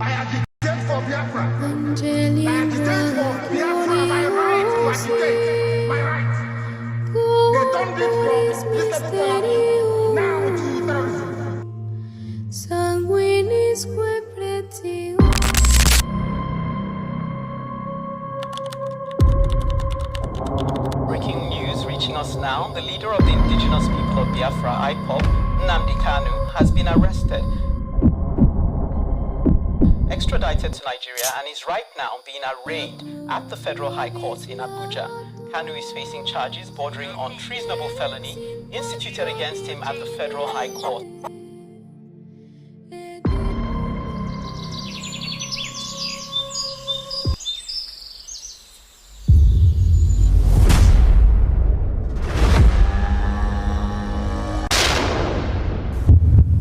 I agitate for Biafra. I agitate for Biafra. My right to agitate. My right. They turned it from peaceable now to terrorism. Breaking news reaching us now. The leader of the indigenous people of Biafra, IPOB, Nnamdi Kanu, has been arrested, extradited to Nigeria, and is right now being arraigned at the Federal High Court in Abuja. Kanu is facing charges bordering on treasonable felony instituted against him at the Federal High Court.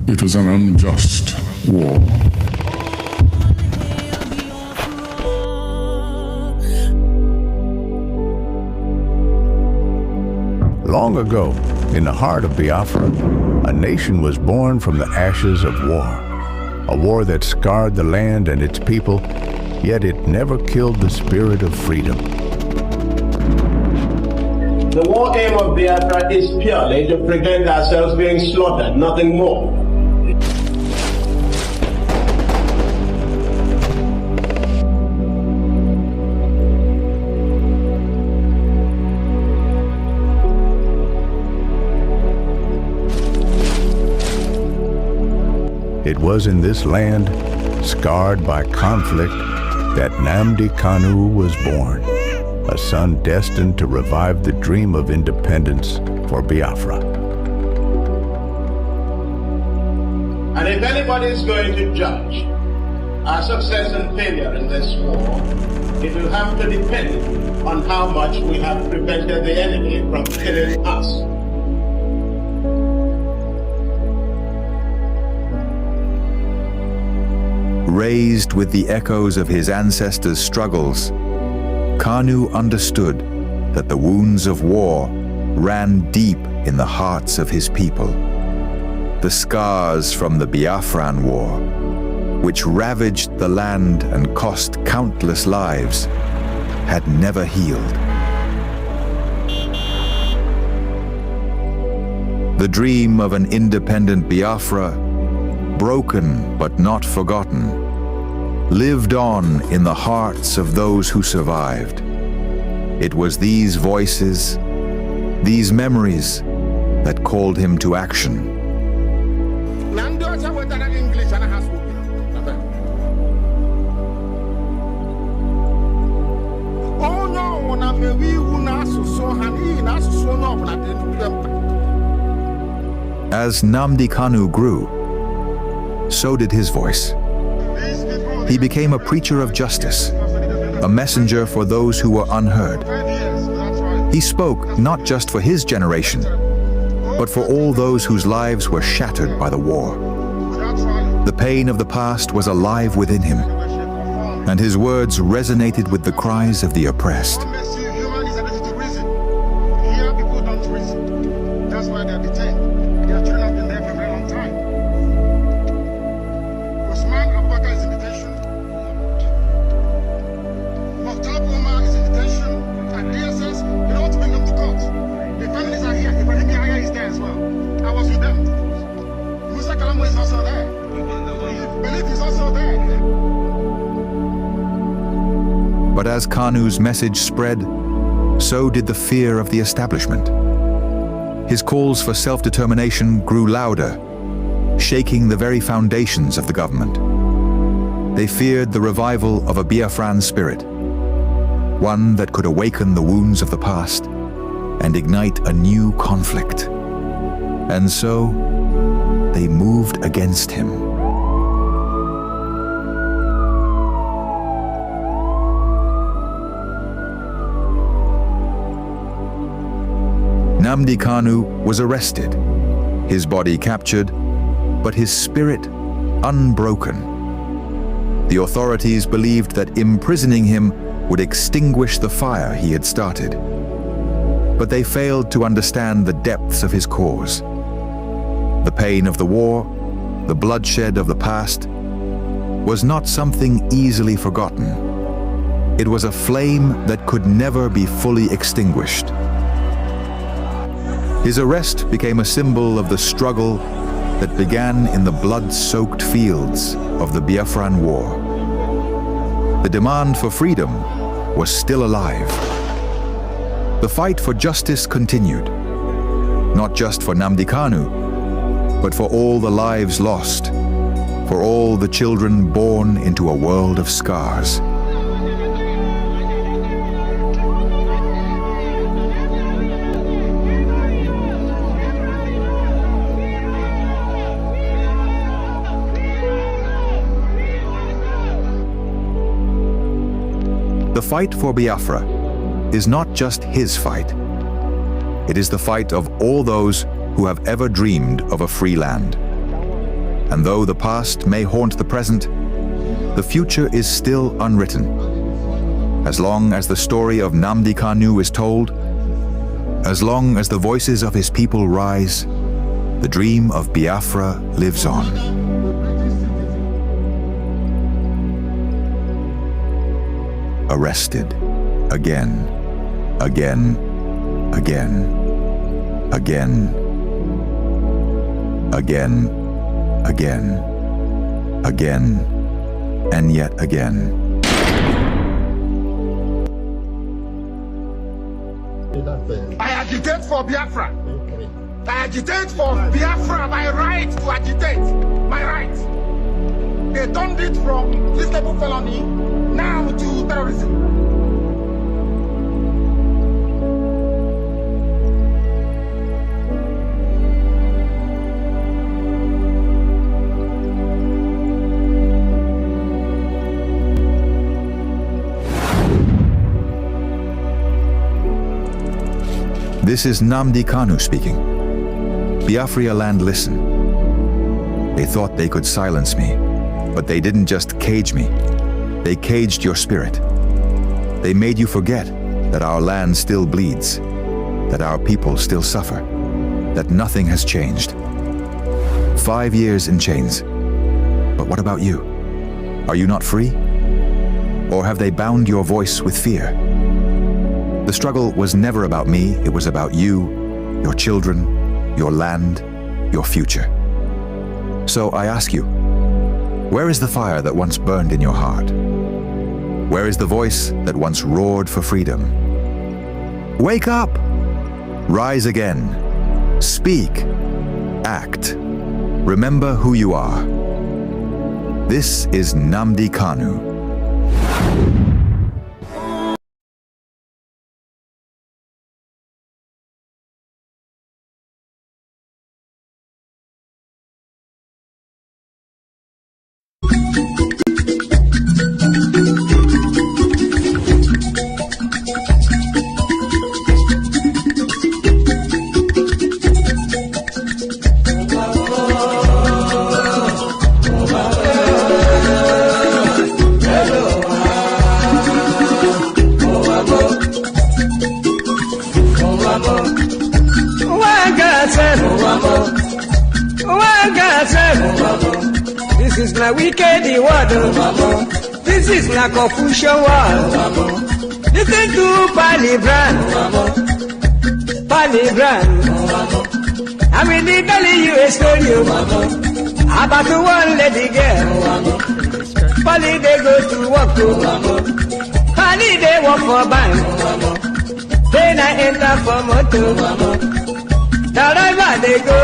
It was an unjust war. Long ago, in the heart of Biafra, a nation was born from the ashes of war. A war that scarred the land and its people, yet it never killed the spirit of freedom. The war aim of Biafra is purely to prevent ourselves being slaughtered, nothing more. It was in this land, scarred by conflict, that Nnamdi Kanu was born, a son destined to revive the dream of independence for Biafra. And if anybody is going to judge our success and failure in this war, it will have to depend on how much we have prevented the enemy from killing us. Raised with the echoes of his ancestors' struggles, Kanu understood that the wounds of war ran deep in the hearts of his people. The scars from the Biafran War, which ravaged the land and cost countless lives, had never healed. The dream of an independent Biafra, broken but not forgotten, lived on in the hearts of those who survived. It was these voices, these memories, that called him to action. As Nnamdi Kanu grew, so did his voice. He became a preacher of justice, a messenger for those who were unheard. He spoke not just for his generation, but for all those whose lives were shattered by the war. The pain of the past was alive within him, and his words resonated with the cries of the oppressed. But as Kanu's message spread, so did the fear of the establishment. His calls for self-determination grew louder, shaking the very foundations of the government. They feared the revival of a Biafran spirit, one that could awaken the wounds of the past and ignite a new conflict. And so, they moved against him. Nnamdi Kanu was arrested, his body captured, but his spirit unbroken. The authorities believed that imprisoning him would extinguish the fire he had started. But they failed to understand the depths of his cause. The pain of the war, the bloodshed of the past, was not something easily forgotten. It was a flame that could never be fully extinguished. His arrest became a symbol of the struggle that began in the blood-soaked fields of the Biafran War. The demand for freedom was still alive. The fight for justice continued, not just for Nnamdi Kanu, but for all the lives lost, for all the children born into a world of scars. The fight for Biafra is not just his fight. It is the fight of all those who have ever dreamed of a free land. And though the past may haunt the present, the future is still unwritten. As long as the story of Nnamdi Kanu is told, as long as the voices of his people rise, the dream of Biafra lives on. Arrested again, again, again, again, again, again, again, and yet again. I agitate for Biafra. I agitate for Biafra, my right to agitate, my right. They turned it from treasonable felony now to terrorism. This is Nnamdi Kanu speaking. Biafra land, listen. They thought they could silence me, but they didn't just cage me. They caged your spirit. They made you forget that our land still bleeds, that our people still suffer, that nothing has changed. 5 years in chains. But what about you? Are you not free? Or have they bound your voice with fear? The struggle was never about me, it was about you, your children, your land, your future. So I ask you, where is the fire that once burned in your heart? Where is the voice that once roared for freedom? Wake up! Rise again. Speak. Act. Remember who you are. This is Nnamdi Kanu. This is my wicked word. This is my confusion word. Listen to Palibran. I will tell you a story about the one lady girl. Pali they go to work. Pali they work for bank. Then I enter for motor. Wherever they go.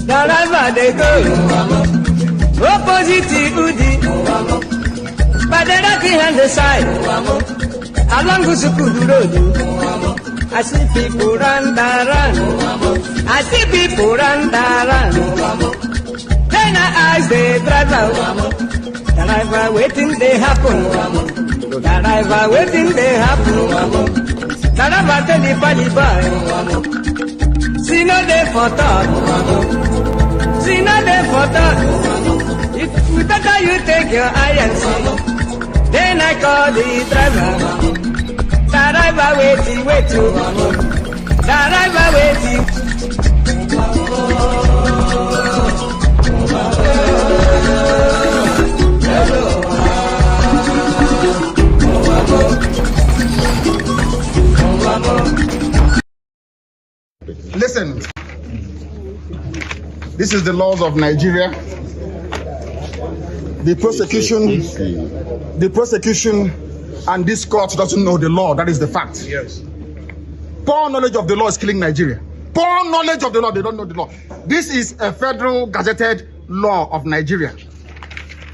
Wherever they go. Opposite Udi. But the rocky on the side. Along the Sukudu Road. I see people run. I see people run. Then I ask the driver. The driver waiting they happen. The driver waiting they happen. The driver tell the Pali boy. See no day for thought. See no day for thought. If better you take your eye and see. Then I call the driver. The driver waiting. The driver waiting. Listen, this is the laws of Nigeria. The prosecution and this court doesn't know the law. That is the fact. Yes. Poor knowledge of the law is killing Nigeria. Poor knowledge of the law, they don't know the law. This is a federal gazetted law of Nigeria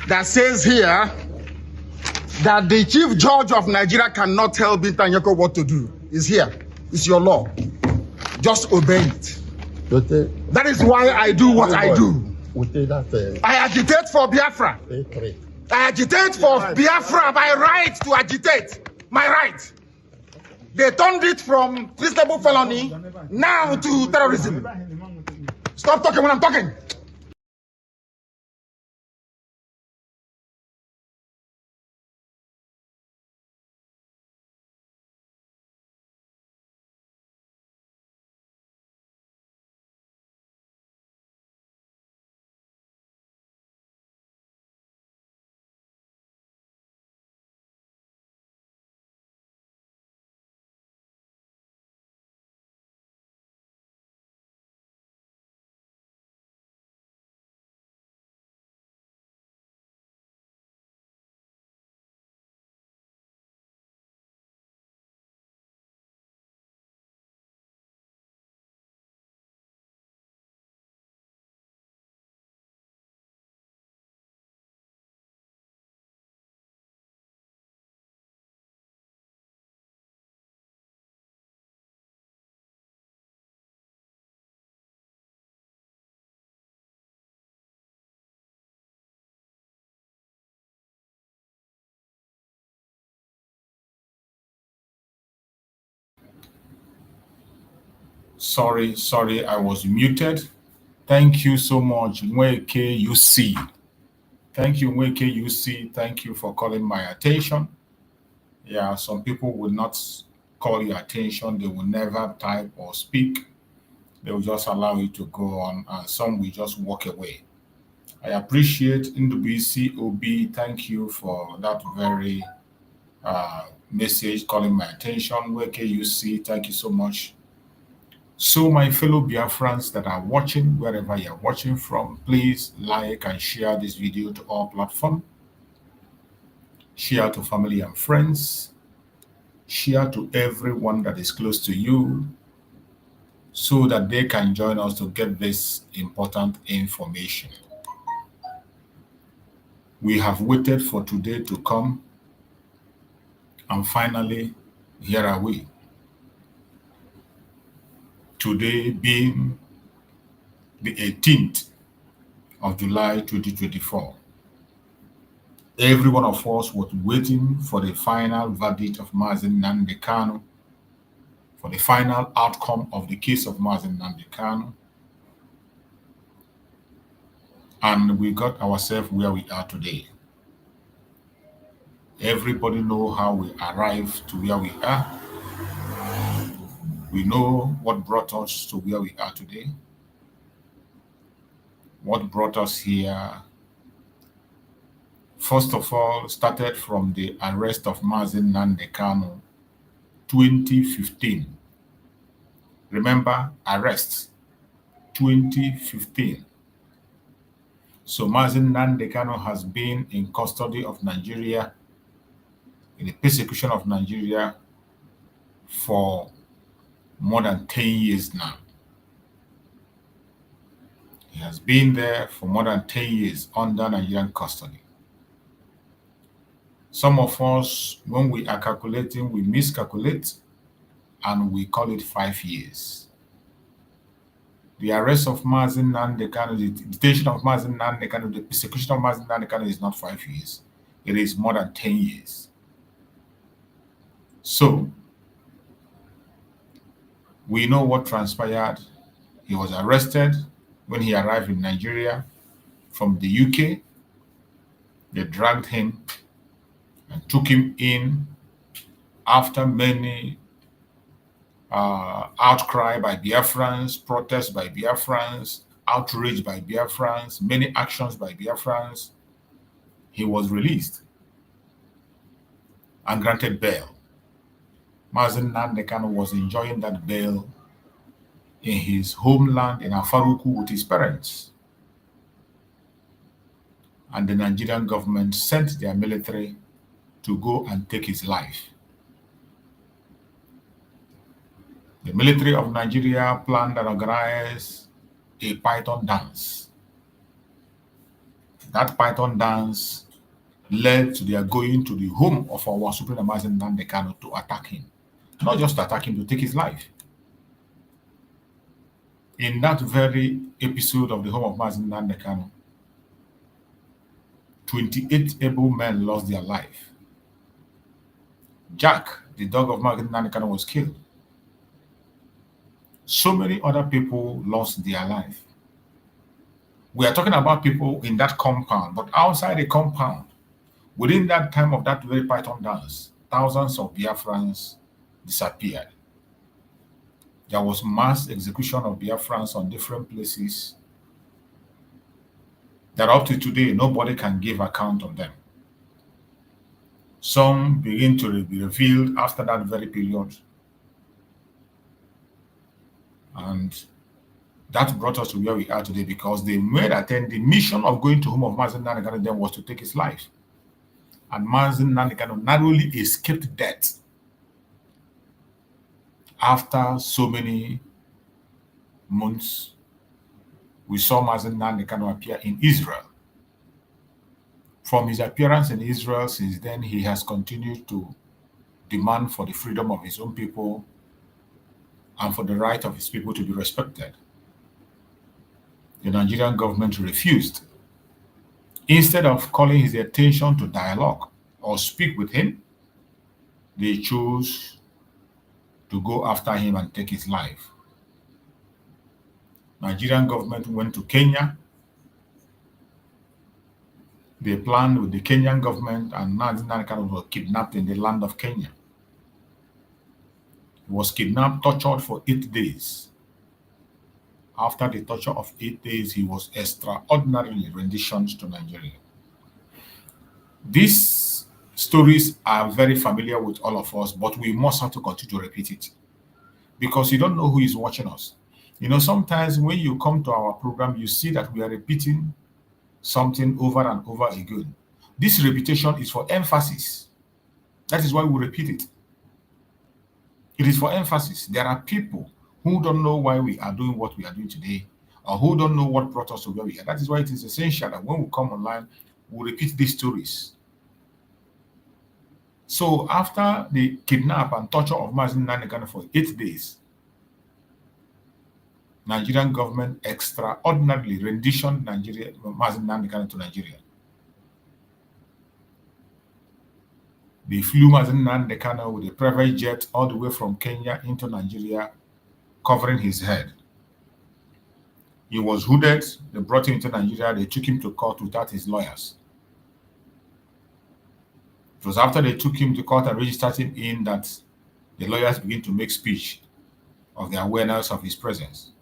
that says here that the chief judge of Nigeria cannot tell Binta Nyeko what to do. It's here. It's your law. Just obey it. That is why I do what I do. I agitate for Biafra. I agitate for Biafra by right to agitate. My right. They turned it from treasonable felony now to terrorism. Stop talking when I'm talking. Sorry, I was muted. Thank you so much, Nweke UC. Thank you, Nweke UC. Thank you for calling my attention. Yeah, some people will not call your attention. They will never type or speak. They will just allow you to go on, and some will just walk away. I appreciate NWC OB. Thank you for that very message calling my attention. Nweke UC, thank you so much. So my fellow Biafrans that are watching, wherever you're watching from, please like and share this video to all platforms. Share to family and friends. Share to everyone that is close to you so that they can join us to get this important information. We have waited for today to come, and finally, here are we. Today being the 18th of July 2024. Every one of us was waiting for the final verdict of Mazi Nnamdi Kanu, for the final outcome of the case of Mazi Nnamdi Kanu. And we got ourselves where we are today. Everybody know how we arrived to where we are. We know what brought us to where we are today. What brought us here, first of all, started from the arrest of Mazi Nnamdi Kanu, 2015. Remember, arrest, 2015. So Mazi Nnamdi Kanu has been in custody of Nigeria, in the persecution of Nigeria for more than 10 years now. He has been there for more than 10 years under Nigerian custody. Some of us, when we are calculating, we miscalculate and we call it 5 years. The arrest of Mazi Nnamdi Kanu, the detention of Mazi Nnamdi Kanu, the persecution of Mazi Nnamdi Kanu is not 5 years. It is more than 10 years. So, we know what transpired. He was arrested when he arrived in Nigeria from the UK. They dragged him and took him in after many outcry by Biafrans, protests by Biafrans, outrage by Biafrans, many actions by Biafrans. He was released and granted bail. Mazi Nnamdi Kanu was enjoying that bail in his homeland in Afaruku with his parents. And the Nigerian government sent their military to go and take his life. The military of Nigeria planned and organized a python dance. That python dance led to their going to the home of our Supreme Mazi Nnamdi Kanu to attack him. Not just to attack him, to take his life. In that very episode of the home of Mazi Nnamdi Kanu, 28 able men lost their life. Jack, the dog of Mazi Nnamdi Kanu, was killed. So many other people lost their life. We are talking about people in that compound, but outside the compound, within that time of that very python dance, thousands of Biafrans disappeared. There was mass execution of Biafrans on different places that up to today, nobody can give account of them. Some begin to be revealed after that very period. And that brought us to where we are today, because they made attempt. The mission of going to home of Mazi Nnamdi Kanu then was to take his life. And Mazi Nnamdi Kanu narrowly escaped death after so many months. We saw Mazi Nnamdi Kanu appear in Israel. From his appearance in Israel, since then, he has continued to demand for the freedom of his own people and for the right of his people to be respected. The Nigerian government refused. Instead of calling his attention to dialogue or speak with him, they chose to go after him and take his life. Nigerian government went to Kenya. They planned with the Kenyan government, and Mazi Nnamdi Kanu was kidnapped in the land of Kenya. He was kidnapped, tortured for 8 days. After the torture of 8 days, he was extraordinarily renditioned to Nigeria. These stories are very familiar with all of us, but we must have to continue to repeat it, because you don't know who is watching us. You know, sometimes when you come to our program, you see that we are repeating something over and over again. This repetition is for emphasis. That is why we repeat it. It is for emphasis. There are people who don't know why we are doing what we are doing today, or who don't know what brought us to where we are. That is why it is essential that when we come online, we repeat these stories. So after the kidnap and torture of Mazi Nnamdi Kanu for 8 days, Nigerian government extraordinarily renditioned Mazi Nnamdi Kanu to Nigeria. They flew Mazi Nnamdi Kanu with a private jet all the way from Kenya into Nigeria, covering his head. He was hooded. They brought him into Nigeria. They took him to court without his lawyers. It was after they took him to court and registered him in that the lawyers began to make speech of the awareness of his presence.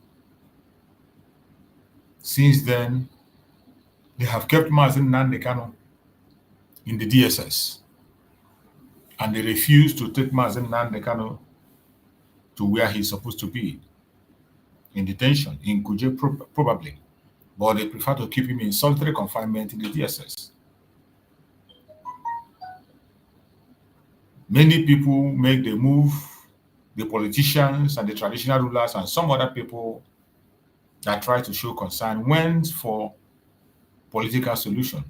Since then, they have kept Mazi Nnamdi Kanu in the DSS, and they refuse to take Mazi Nnamdi Kanu to where he's supposed to be, in detention, in Kuje probably, but they prefer to keep him in solitary confinement in the DSS. Many people make the move, the politicians and the traditional rulers and some other people that try to show concern went for political solution.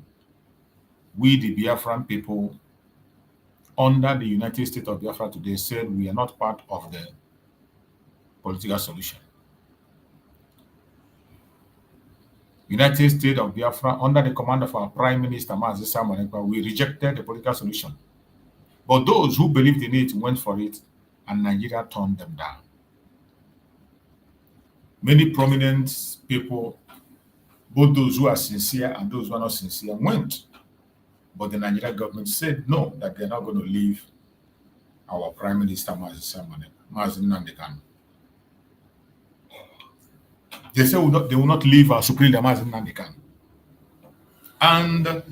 We, the Biafran people, under the United States of Biafra today, said we are not part of the political solution. United States of Biafra, under the command of our Prime Minister, Mazi Nnamdi, we rejected the political solution. But those who believed in it went for it, and Nigeria turned them down. Many prominent people, both those who are sincere and those who are not sincere, went. But the Nigerian government said no, that they're not going to leave our Prime Minister, Mazi Nnamdi Kanu. They say they will not leave our Supreme Leader, Mazi Nnamdi Kanu. And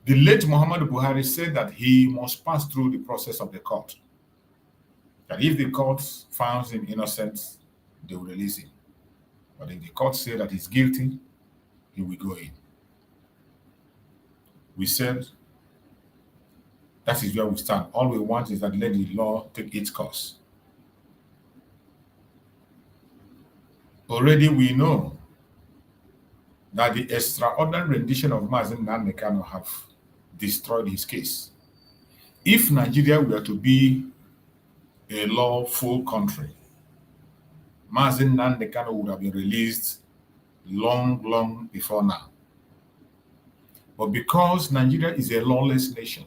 the late Muhammadu Buhari said that he must pass through the process of the court. that if the court finds him innocent, they will release him. But if the court say that he's guilty, he will go in. We said that is where we stand. All we want is that let the law take its course. Already we know that the extraordinary rendition of Mazi Nnamdi Kanu have destroyed his case. If Nigeria were to be a lawful country, Mazi Nnamdi Kanu would have been released long before now. But because Nigeria is a lawless nation,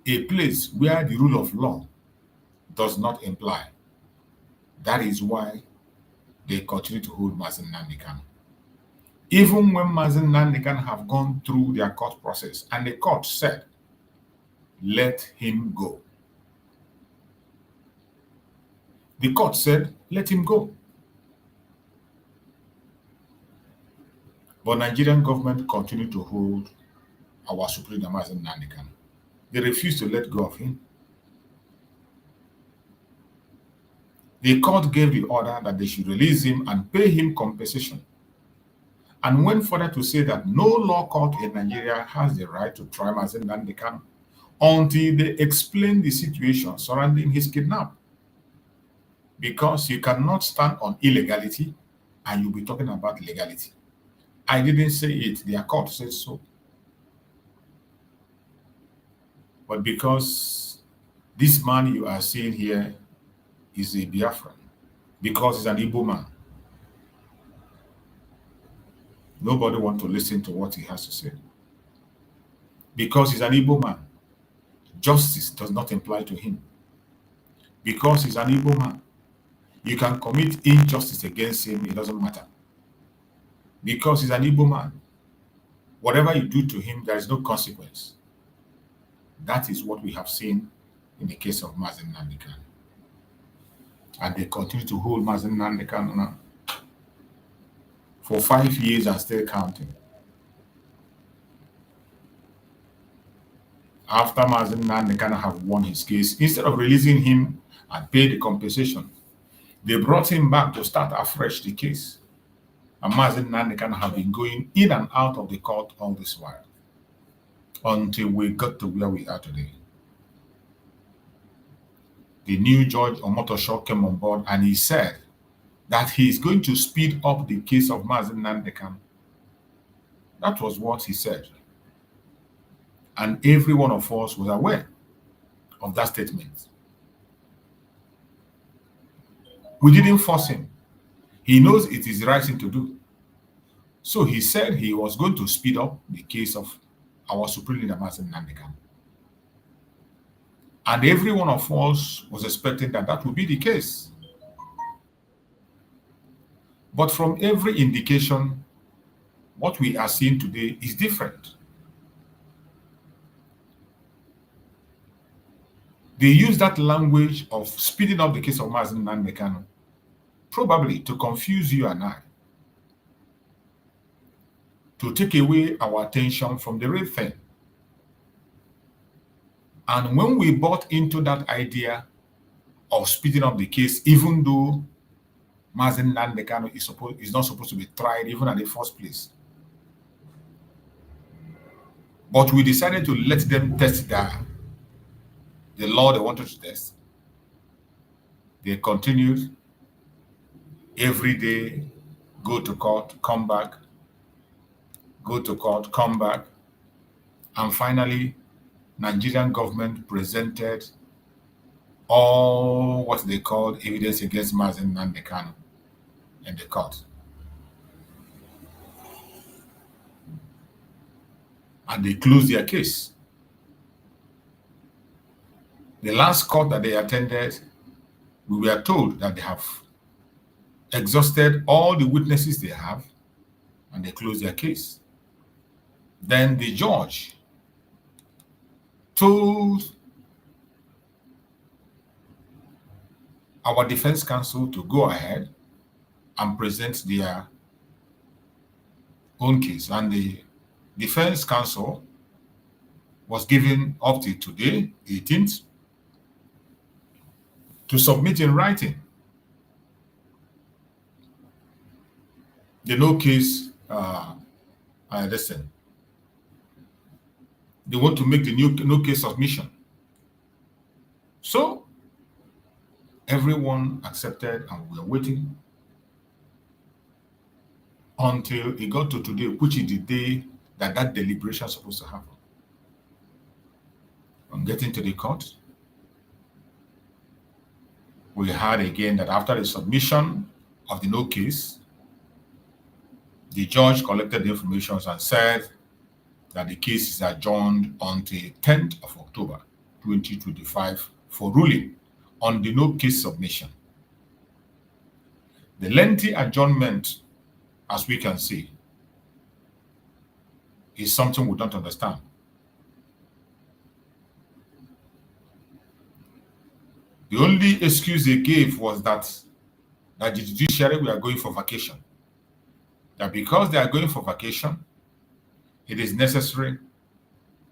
a place where the rule of law does not apply, that is why they continue to hold Mazi Nnamdi Kanu. Even when Mazi Nnamdi Kanu have gone through their court process and the court said, let him go. The court said, let him go. But Nigerian government continued to hold our Supreme Leader Mazi Nnamdi Kanu. They refused to let go of him. The court gave the order that they should release him and pay him compensation, and went further to say that no law court in Nigeria has the right to try Mazi Nnamdi Kanu until they explain the situation surrounding his kidnapping. Because you cannot stand on illegality and you'll be talking about legality. I didn't say it, their court said so. But because this man you are seeing here is a Biafran, because he's an Igbo man, nobody wants to listen to what he has to say. Because he's an Igbo man, justice does not apply to him. Because he's an Igbo man, you can commit injustice against him, it doesn't matter. Because he's an Igbo man, whatever you do to him, there is no consequence. That is what we have seen in the case of Mazi Nnamdi Kanu. And they continue to hold Mazi Nnamdi Kanu now for 5 years and still counting. After Mazi Nnamdi Kanu have won his case, instead of releasing him and pay the compensation, they brought him back to start afresh the case. And Mazi Nnamdi Kanu have been going in and out of the court all this while, until we got to where we are today. The new judge Omotosho came on board and he said that he is going to speed up the case of Mazi Nnamdi Kanu. That was what he said. And every one of us was aware of that statement. We didn't force him. He knows it is the right thing to do. So he said he was going to speed up the case of our Supreme Leader Mazi Nnamdi Kanu. And every one of us was expecting that that would be the case. But from every indication, what we are seeing today is different. They use that language of speeding up the case of Mazi Nnamdi Kanu probably to confuse you and I, to take away our attention from the real thing. And when we bought into that idea of speeding up the case, even though Mazi Nnamdi Kanu is not supposed to be tried even at the first place, but we decided to let them test the law they wanted to test. They continued every day, go to court, come back, go to court, come back, and finally, Nigerian government presented all what they called evidence against Mazi Nnamdi Kanu in the court. And they closed their case. The last court that they attended, we were told that they have exhausted all the witnesses they have, and they closed their case. Then the judge told our defense counsel to go ahead and present their own case. And the defense counsel was given up to today, 18th, to submit in writing the no case. Listen, they want to make the no case submission. So everyone accepted, and we were waiting until it got to today, which is the day that deliberation is supposed to happen. On getting to the court, we heard again that after the submission of the no case, the judge collected the information and said that the case is adjourned until 10th of October 2025 for ruling on the no case submission. The lengthy adjournment, as we can see, is something we don't understand. The only excuse they gave was that the judiciary were going for vacation. That because they are going for vacation, it is necessary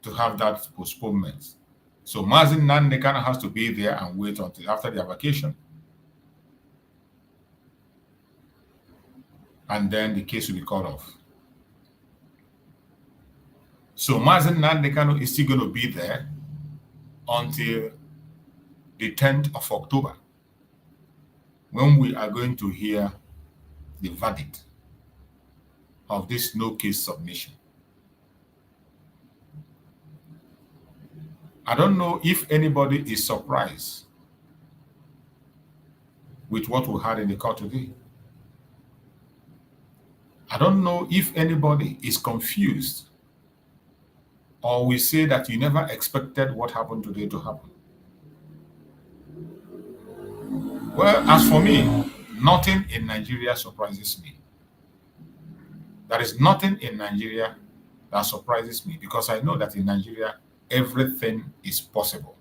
to have that postponement. So Mazi Nnamdi Kanu has to be there and wait until after their vacation. And then the case will be called off. So Mazi Nnamdi Kanu is still going to be there until the 10th of October, when we are going to hear the verdict of this no case submission. I don't know if anybody is surprised with what we had in the court today. I don't know if anybody is confused or we say that you never expected what happened today to happen. Well, as for me, nothing in Nigeria surprises me. There is nothing in Nigeria that surprises me because I know that in Nigeria, everything is possible.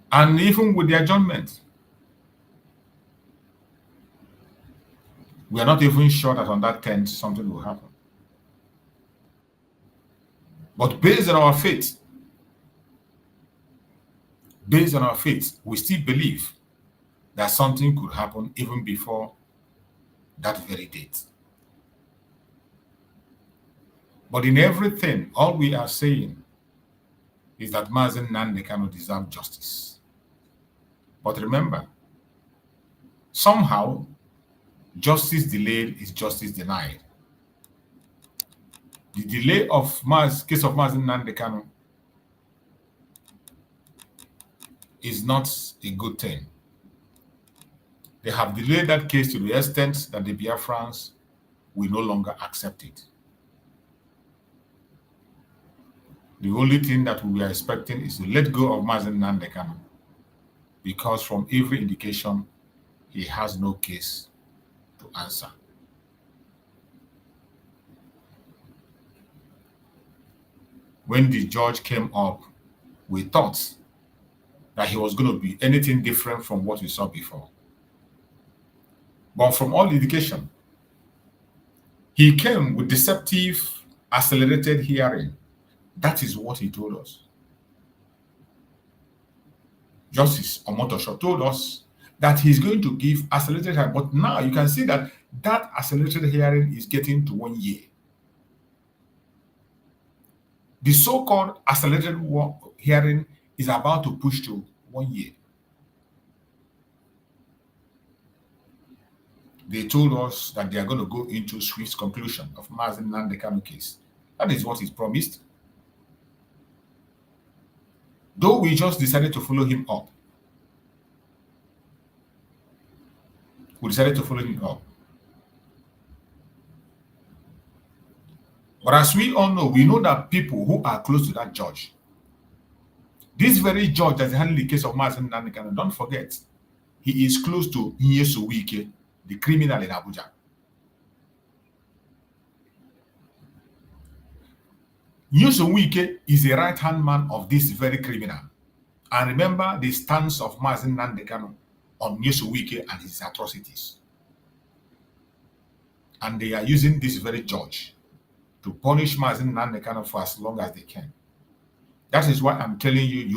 And even with the adjournment, we are not even sure that on that 10th something will happen. But based on our faith, we still believe that something could happen even before that very date. But in everything, all we are saying is that Mazi Nnamdi Kanu deserves justice. But remember, somehow, justice delayed is justice denied. The delay of case of Mazi Nnamdi Kanu is not a good thing. They have delayed that case to the extent that the Biafrans will no longer accept it. The only thing that we are expecting is to let go of Mazi Nnamdi Kanu, because from every indication, he has no case to answer. When the judge came up, we thought that he was going to be anything different from what we saw before. But from all indication, he came with deceptive, accelerated hearing. That is what he told us. Justice Omotosho told us that he's going to give accelerated hearing, but now you can see that that accelerated hearing is getting to 1 year. The so-called accelerated hearing is about to push to 1 year. They told us that they are going to go into swift conclusion of Mazi Nnamdi Kanu case. That is what is promised. Though we just decided to follow him up. We decided to follow him up. But as we all know, we know that people who are close to that judge, this very judge that handled the case of Mazi Nnamdi Kanu, don't forget, he is close to Nyeso Wike, the criminal in Abuja. Nyeso Wike is a right-hand man of this very criminal. And remember the stance of Mazi Nnamdi Kanu on Nyeso Wike and his atrocities. And they are using this very judge to punish Mazi Nnamdi Kanu for as long as they can. That is why I'm telling you,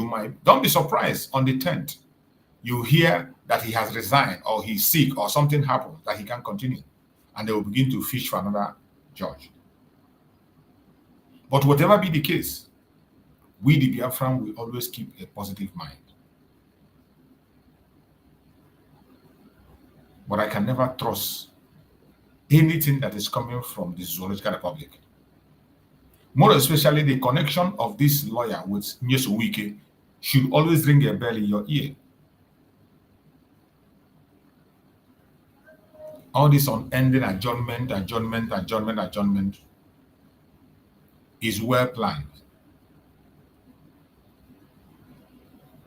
don't be surprised on the 10th. You hear that he has resigned or he's sick or something happened that he can't continue. And they will begin to fish for another judge. But whatever be the case, we the Biafran will always keep a positive mind. But I can never trust anything that is coming from the Zoological Republic. More especially the connection of this lawyer with Nyeso Wike should always ring a bell in your ear. All this unending adjournment is well planned.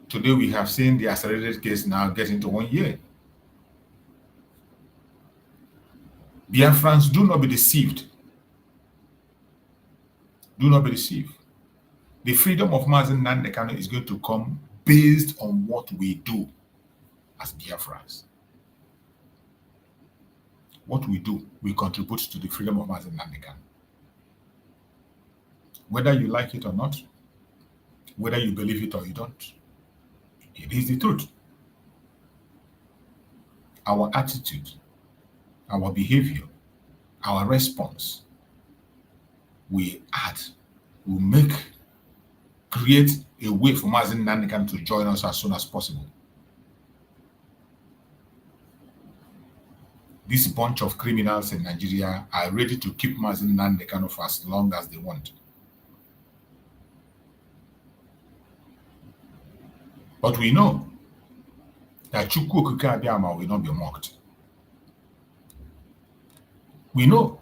Today we have seen the accelerated case now get into 1 year. Biafrans, do not be deceived. Do not be deceived. The freedom of Mazi Nnamdi Kanu is going to come based on what we do as Biafrans. What we do, we contribute to the freedom of Mazi Nnamdi Kanu. Whether you like it or not, whether you believe it or you don't, it is the truth. Our attitude, our behavior, our response, we act, we create a way for Mazi Nnamdi Kanu to join us as soon as possible. This bunch of criminals in Nigeria are ready to keep Mazi Nnamdi Kanu for as long as they want. But we know that Chukwu Okike Abiama will not be mocked. We know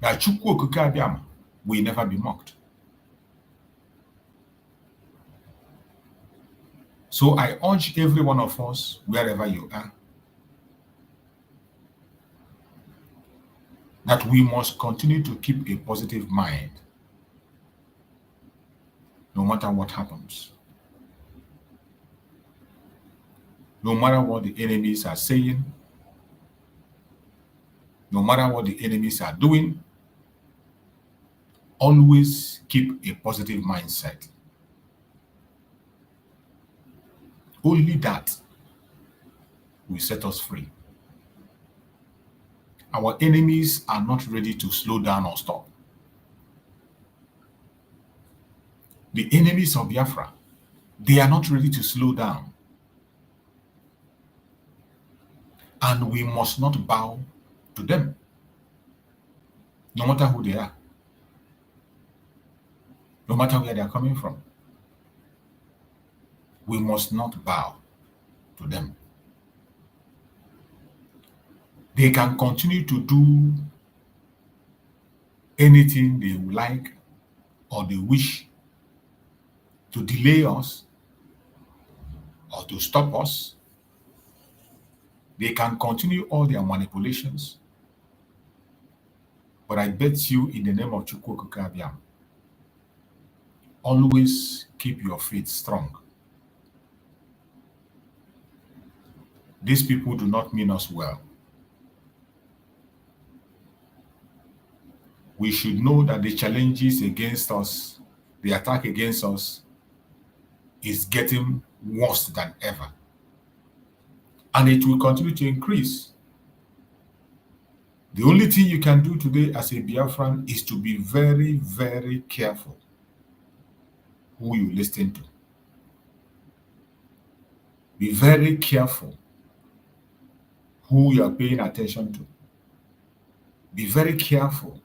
that Chukwu Okike Abiama will never be mocked. So I urge every one of us, wherever you are, that we must continue to keep a positive mind, no matter what happens. No matter what the enemies are saying, no matter what the enemies are doing, always keep a positive mindset. Only that will set us free. Our enemies are not ready to slow down or stop. The enemies of Biafra, they are not ready to slow down. And we must not bow to them, no matter who they are, no matter where they are coming from. We must not bow to them. They can continue to do anything they like or they wish to delay us or to stop us. They can continue all their manipulations. But I bet you, in the name of Chukwu Okike Abiama, always keep your faith strong. These people do not mean us well. We should know that the challenges against us, the attack against us, is getting worse than ever. And it will continue to increase. The only thing you can do today as a Biafran is to be very, very careful who you listen to. Be very careful who you are paying attention to. Be very careful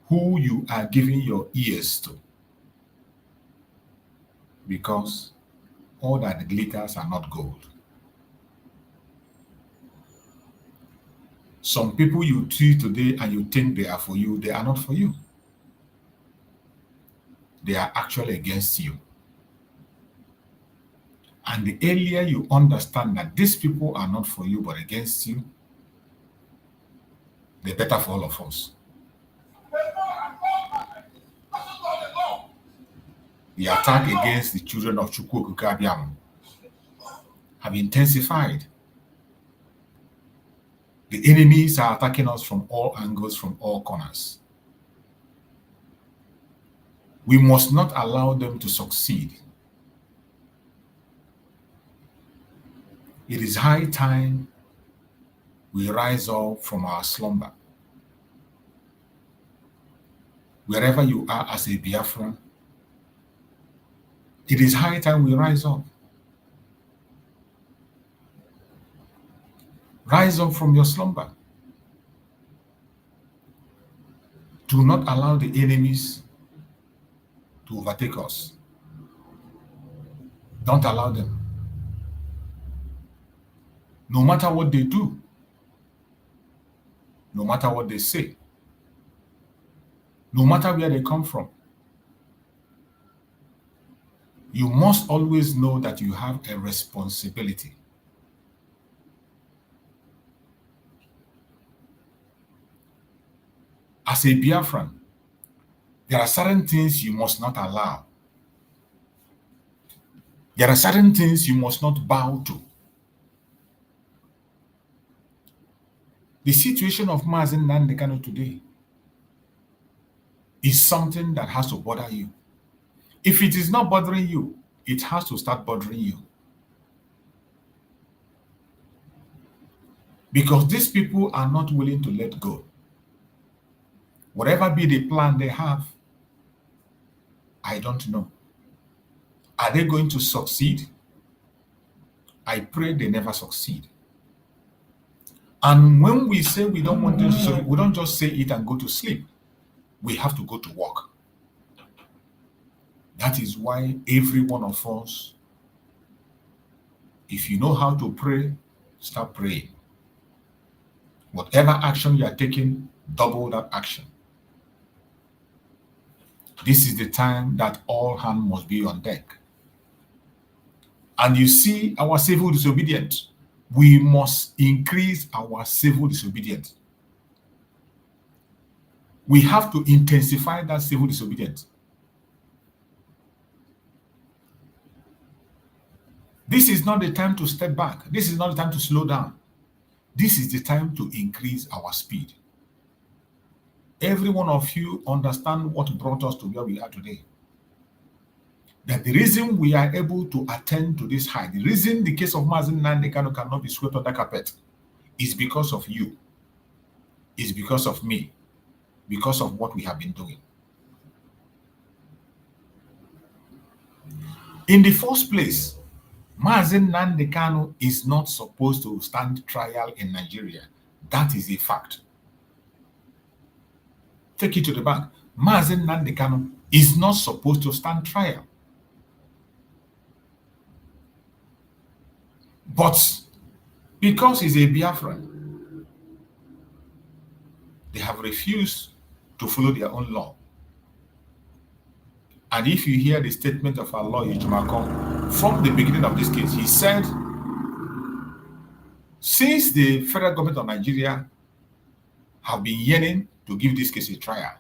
who you are giving your ears to. Because all that glitters are not gold. Some people you see today and you think they are for you, they are not for you. They are actually against you. And the earlier you understand that these people are not for you but against you, the better for all of us. The attack against the children of Chukwu Okike Abiama have intensified. The enemies are attacking us from all angles, from all corners. We must not allow them to succeed. It is high time we rise up from our slumber. Wherever you are as a Biafran, it is high time we rise up. Rise up from your slumber. Do not allow the enemies to overtake us. Don't allow them. No matter what they do, no matter what they say, no matter where they come from, you must always know that you have a responsibility. As a Biafran, there are certain things you must not allow. There are certain things you must not bow to. The situation of Mazi Nnamdi Kanu today is something that has to bother you. If it is not bothering you, it has to start bothering you. Because these people are not willing to let go. Whatever be the plan they have, I don't know. Are they going to succeed? I pray they never succeed. And when we say we don't want them to succeed, we don't just say it and go to sleep. We have to go to work. That is why every one of us, if you know how to pray, start praying. Whatever action you are taking, double that action. This is the time that all hands must be on deck. And you see our civil disobedience. We must increase our civil disobedience. We have to intensify that civil disobedience. This is not the time to step back. This is not the time to slow down. This is the time to increase our speed. Every one of you understand what brought us to where we are today. That the reason we are able to attend to this height, the reason the case of Mazi Nnamdi Kanu cannot be swept under carpet, is because of you. Is because of me. Because of what we have been doing. In the first place, Mazi Nnamdi Kanu is not supposed to stand trial in Nigeria. That is a fact. Take it to the bank. Mazi Nnamdi Kanu is not supposed to stand trial. But because he's a Biafran, they have refused to follow their own law. And if you hear the statement of our lawyer, Jumakon, from the beginning of this case, he said, since the federal government of Nigeria have been yearning to give this case a trial,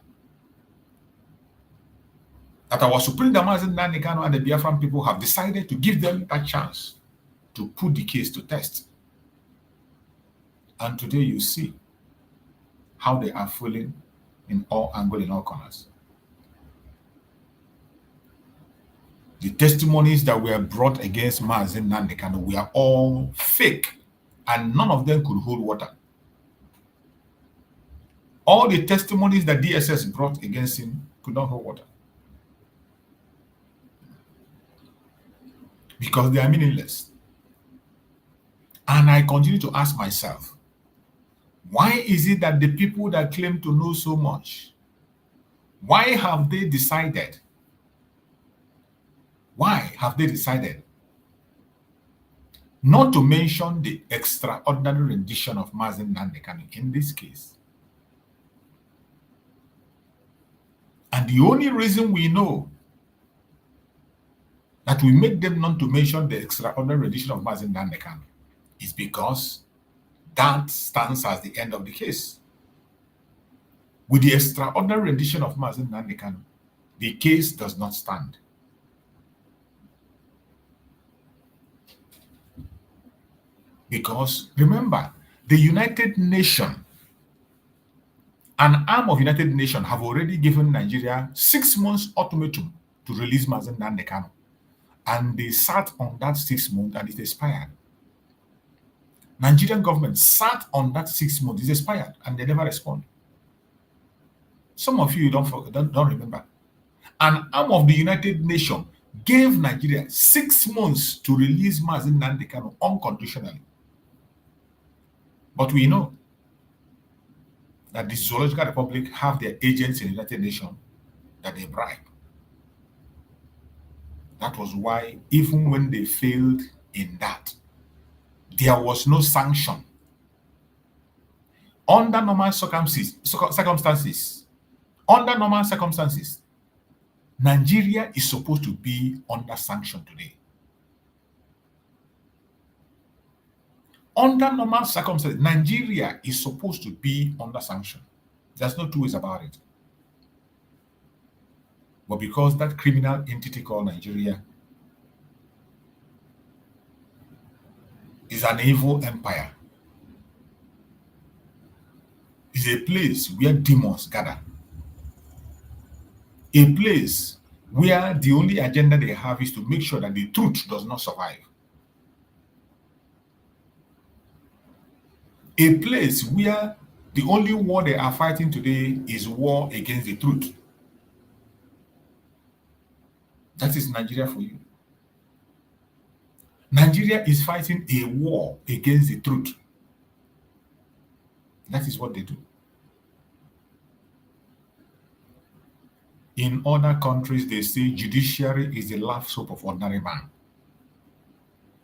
that our Supreme Mazi Nnamdi Kanu and the Biafran people have decided to give them that chance to put the case to test. And today you see how they are failing in all angles, in all corners. The testimonies that were brought against Mazi Nnamdi Kanu were all fake, and none of them could hold water. All the testimonies that DSS brought against him could not hold water. Because they are meaningless. And I continue to ask myself, why is it that the people that claim to know so much, why have they decided not to mention the extraordinary rendition of Mazi Nnamdi Kanu in this case? And the only reason we know that we make them not to mention the extraordinary rendition of Mazi Nnamdi Kanu is because that stands as the end of the case. With the extraordinary rendition of Mazi Nnamdi Kanu, the case does not stand. Because remember, the United Nations An arm of United Nations have already given Nigeria 6 months ultimatum to release Mazi Nnamdi Kanu. And they sat on that 6 months and it expired. Nigerian government sat on that 6 months, it expired, and they never respond. Some of you don't remember. An arm of the United Nations gave Nigeria 6 months to release Mazi Nnamdi Kanu unconditionally. But we know that the Zoological Republic have their agents in the United Nations that they bribe. That was why, even when they failed in that, there was no sanction. Under normal circumstances, Nigeria is supposed to be under sanction today. Under normal circumstances, Nigeria is supposed to be under sanction. There's no two ways about it. But because that criminal entity called Nigeria is an evil empire, is a place where demons gather, a place where the only agenda they have is to make sure that the truth does not survive, a place where the only war they are fighting today is war against the truth. That is Nigeria for you. Nigeria is fighting a war against the truth. That is what they do. In other countries, they say judiciary is the last hope of ordinary man.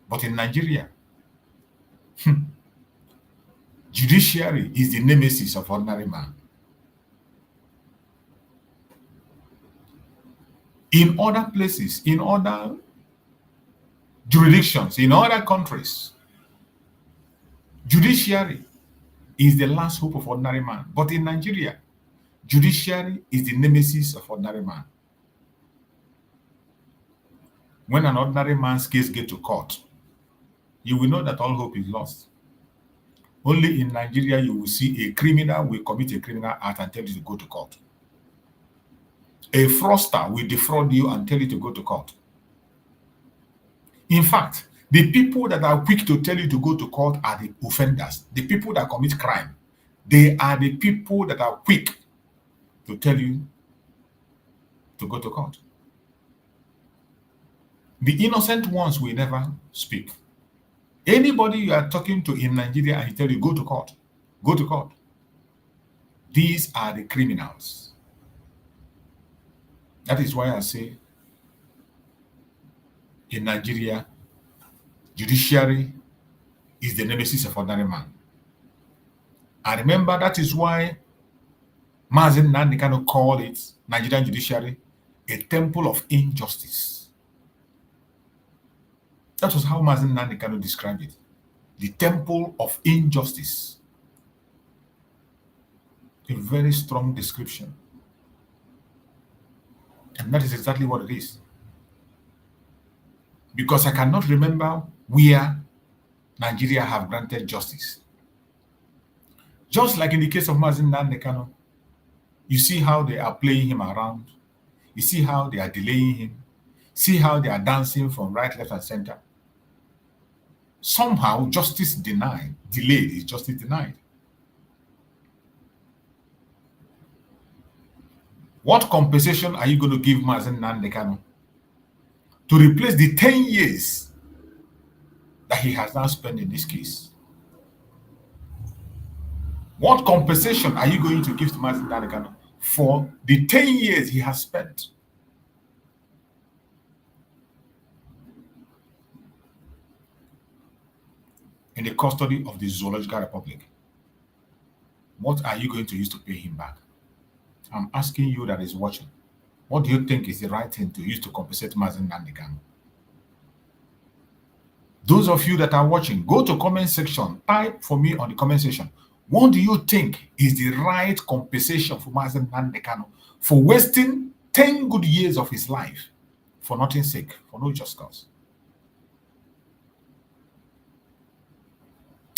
But in Nigeria, judiciary is the nemesis of ordinary man. In other places, in other jurisdictions, in other countries, judiciary is the last hope of ordinary man. But in Nigeria, judiciary is the nemesis of ordinary man. When an ordinary man's case gets to court, you will know that all hope is lost. Only in Nigeria you will see a criminal will commit a criminal act and tell you to go to court. A fraudster will defraud you and tell you to go to court. In fact, the people that are quick to tell you to go to court are the offenders, the people that commit crime. They are the people that are quick to tell you to go to court. The innocent ones will never speak. Anybody you are talking to in Nigeria and he tell you go to court, go to court. These are the criminals. That is why I say in Nigeria, judiciary is the nemesis of ordinary man. And remember, that is why Mazi Nnamdi Kanu called it, Nigerian judiciary, a temple of injustice. That was how Mazi Nnamdi Kanu described it. The temple of injustice. A very strong description. And that is exactly what it is. Because I cannot remember where Nigeria have granted justice. Just like in the case of Mazi Nnamdi Kanu, you see how they are playing him around. You see how they are delaying him. See how they are dancing from right, left, and center. Somehow, justice denied. Delayed is justice denied. What compensation are you going to give Mazi Nnamdi Kanu to replace the 10 years that he has now spent in this case? What compensation are you going to give to Mazi Nnamdi Kanu for the 10 years he has spent? In the custody of the Zoological Republic? What are you going to use to pay him back? I'm asking you that is watching. What do you think is the right thing to use to compensate Mazi Nnamdi Kanu? Those of you that are watching, go to comment section. Type for me on the comment section. What do you think is the right compensation for Mazi Nnamdi Kanu for wasting 10 good years of his life for nothing's sake, for no just cause?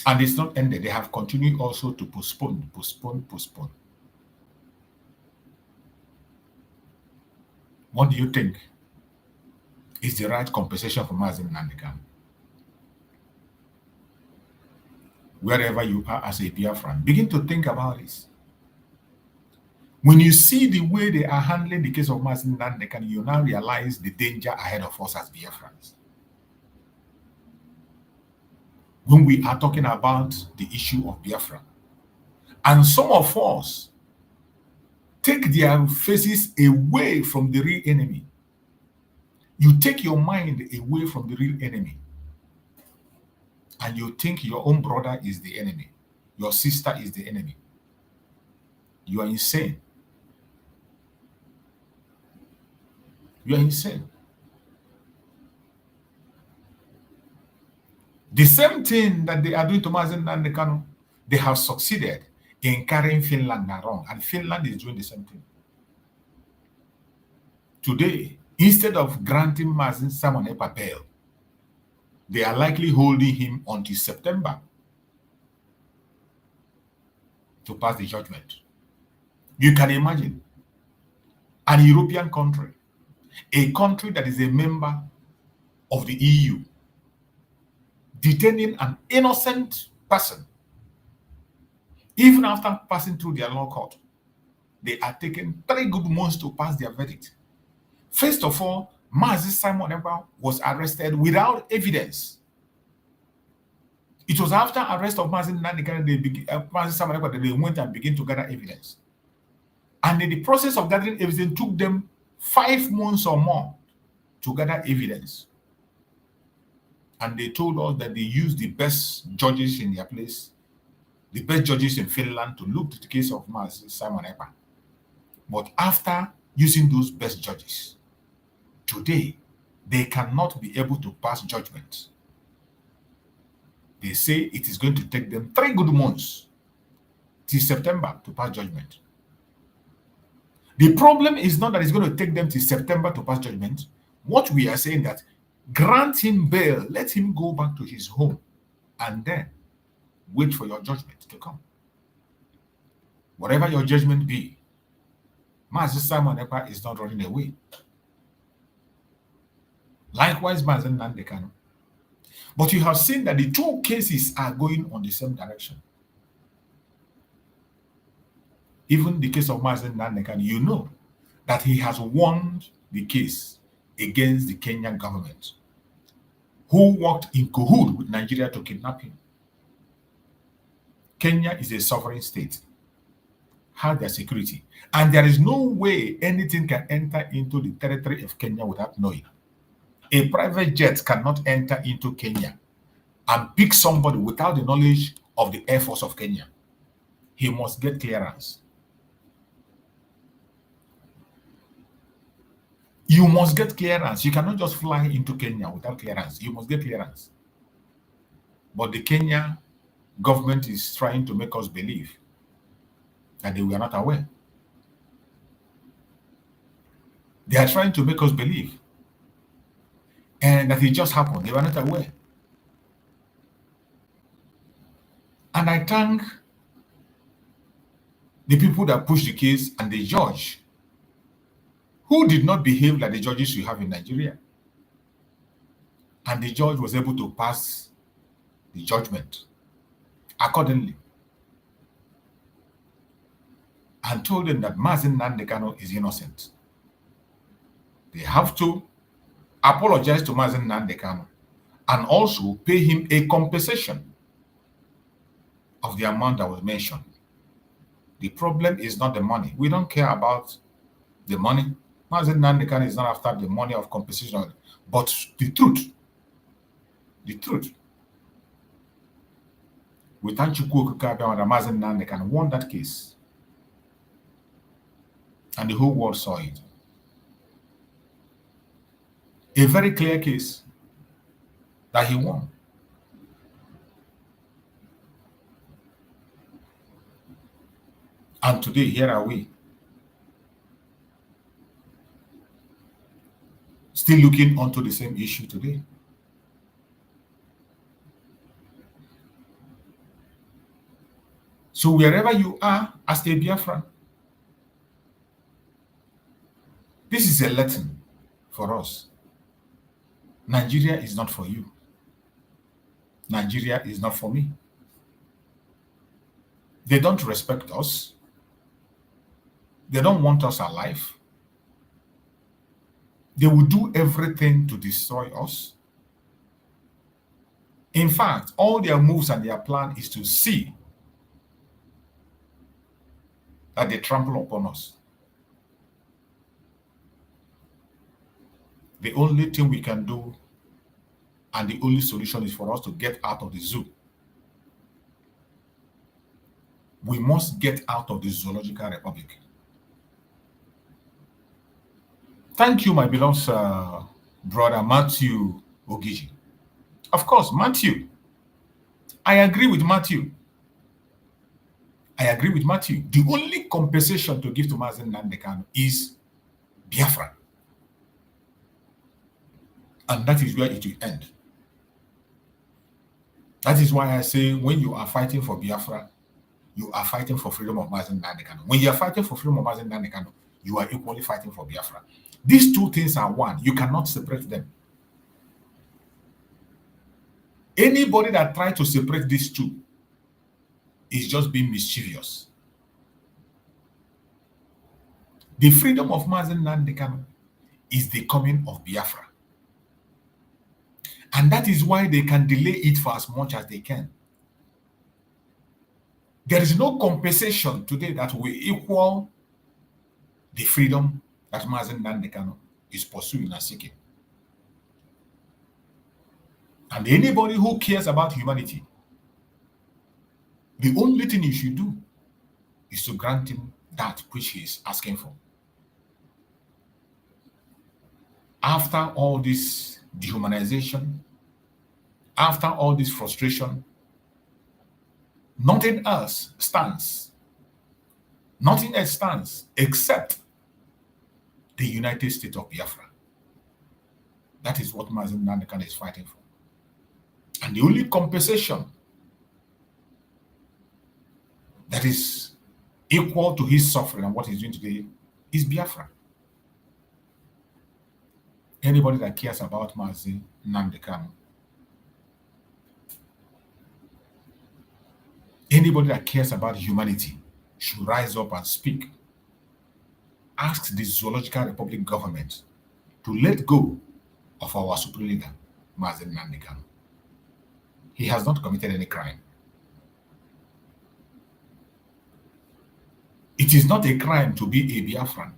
And it's not ended. They have continued also to postpone. What do you think is the right compensation for Mazi Nnamdi Kanu? Wherever you are as a Biafran, begin to think about this. When you see the way they are handling the case of Mazi Nnamdi Kanu, you now realize the danger ahead of us as Biafrans. When we are talking about the issue of Biafra, and some of us take their faces away from the real enemy. You take your mind away from the real enemy, and you think your own brother is the enemy, your sister is the enemy. You are insane. You are insane. The same thing that they are doing to Mazi Nnamdi Kanu, they have succeeded in carrying Finland around, and Finland is doing the same thing. Today, instead of granting Mazi Simon Ekpa bail, they are likely holding him until September to pass the judgment. You can imagine an European country, a country that is a member of the EU, detaining an innocent person. Even after passing through their law court, they are taking 3 good months to pass their verdict. First of all, Mazi Simon Ekpa was arrested without evidence. It was after arrest of Mazi Nnamdi Kanu, Mazi Simon Ekpa, that they went and began to gather evidence. And in the process of gathering evidence, took them 5 months or more to gather evidence. And they told us that they used the best judges in their place, the best judges in Finland, to look at the case of Mazi Simon Ekpa. But after using those best judges, today, they cannot be able to pass judgment. They say it is going to take them 3 good months till September to pass judgment. The problem is not that it's going to take them till September to pass judgment. What we are saying that grant him bail, let him go back to his home, and then wait for your judgment to come. Whatever your judgment be, Mazi Simon Ekpa is not running away. Likewise, Mazi Nnamdi Kanu. But you have seen that the 2 cases are going on the same direction. Even the case of Mazi Nnamdi Kanu, you know that he has won the case against the Kenyan government, who worked in cahoots with Nigeria to kidnap him. Kenya is a sovereign state, has their security, and there is no way anything can enter into the territory of Kenya without knowing. A private jet cannot enter into Kenya and pick somebody without the knowledge of the Air Force of Kenya. He must get clearance. You must get clearance. You cannot just fly into Kenya without clearance. You must get clearance. But the Kenya government is trying to make us believe that they were not aware. They are trying to make us believe and that it just happened. They were not aware. And I thank the people that pushed the case and the judge, who did not behave like the judges we have in Nigeria. And the judge was able to pass the judgment accordingly and told them that Mazi Nnamdi Kanu is innocent. They have to apologize to Mazi Nnamdi Kanu and also pay him a compensation of the amount that was mentioned. The problem is not the money. We don't care about the money. Mazi Nnamdi Kanu is not after the money of compensation, but the truth. The truth. We thank Chukwu Okike Abiama that Mazi Nnamdi Kanu won that case. And the whole world saw it. A very clear case that he won. And today, here are we, still looking onto the same issue today. So wherever you are as a Biafran, This is a lesson for us. Nigeria is not for you. Nigeria is not for me. They don't respect us. They don't want us alive. They will do everything to destroy us. In fact, all their moves and their plan is to see that they trample upon us. The only thing we can do and the only solution is for us to get out of the zoo. We must get out of the zoological republic. Thank you, my beloved brother Matthew Ogiji. Of course, Matthew. I agree with Matthew. The only compensation to give to Mazi Nnamdi Kanu is Biafra. And that is where it will end. That is why I say when you are fighting for Biafra, you are fighting for freedom of Mazi Nnamdi Kanu. When you are fighting for freedom of Mazi Nnamdi Kanu, you are equally fighting for Biafra. These two things are one. You cannot separate them. Anybody that tries to separate these two is just being mischievous. The freedom of Mazi Nnamdi Kanu is the coming of Biafra. And that is why they can delay it for as much as they can. There is no compensation today that will equal the freedom that Mazi Nnamdi Kanu is pursuing and seeking. And anybody who cares about humanity, the only thing you should do is to grant him that which he is asking for. After all this dehumanization, after all this frustration, nothing else stands. Nothing else stands except the United States of Biafra. That is what Mazi Nnamdi Kanu is fighting for. And the only compensation that is equal to his suffering and what he's doing today is Biafra. Anybody that cares about Mazi Nnamdi Kanu, anybody that cares about humanity should rise up and speak. Ask the Zoological Republic government to let go of our supreme leader, Mazi Nnamdi Kanu. He has not committed any crime. It is not a crime to be a Biafran.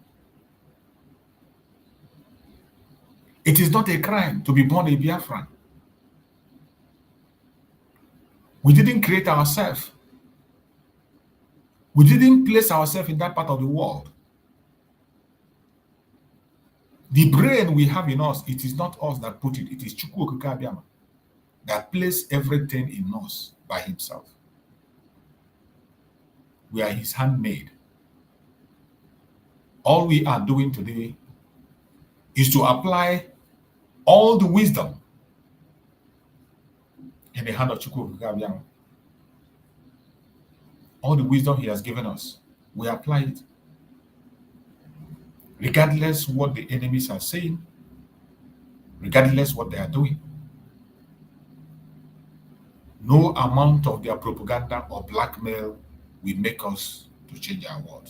It is not a crime to be born a Biafran. We didn't create ourselves. We didn't place ourselves in that part of the world. The brain we have in us, it is not us that put it. It is Chukwu Okike Abiama that placed everything in us by himself. We are his handmaid. All we are doing today is to apply all the wisdom in the hand of Chukwu Okike Abiama. All the wisdom he has given us, we apply it. Regardless what the enemies are saying, regardless what they are doing. No amount of their propaganda or blackmail will make us to change our world.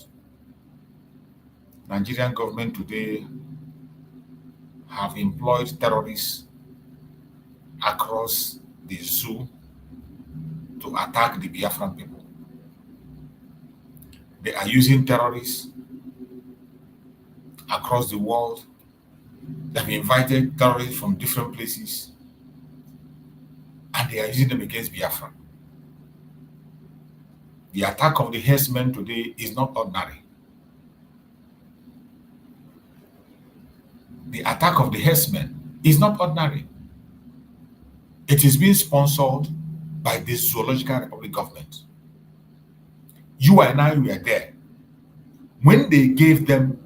Nigerian government today have employed terrorists across the zoo to attack the Biafran people. They are using terrorists across the world. They have invited terrorists from different places and they are using them against Biafra. The attack of the herdsmen today is not ordinary. The attack of the herdsmen is not ordinary. It is being sponsored by the Zoological Republic government. You and I were there when they gave them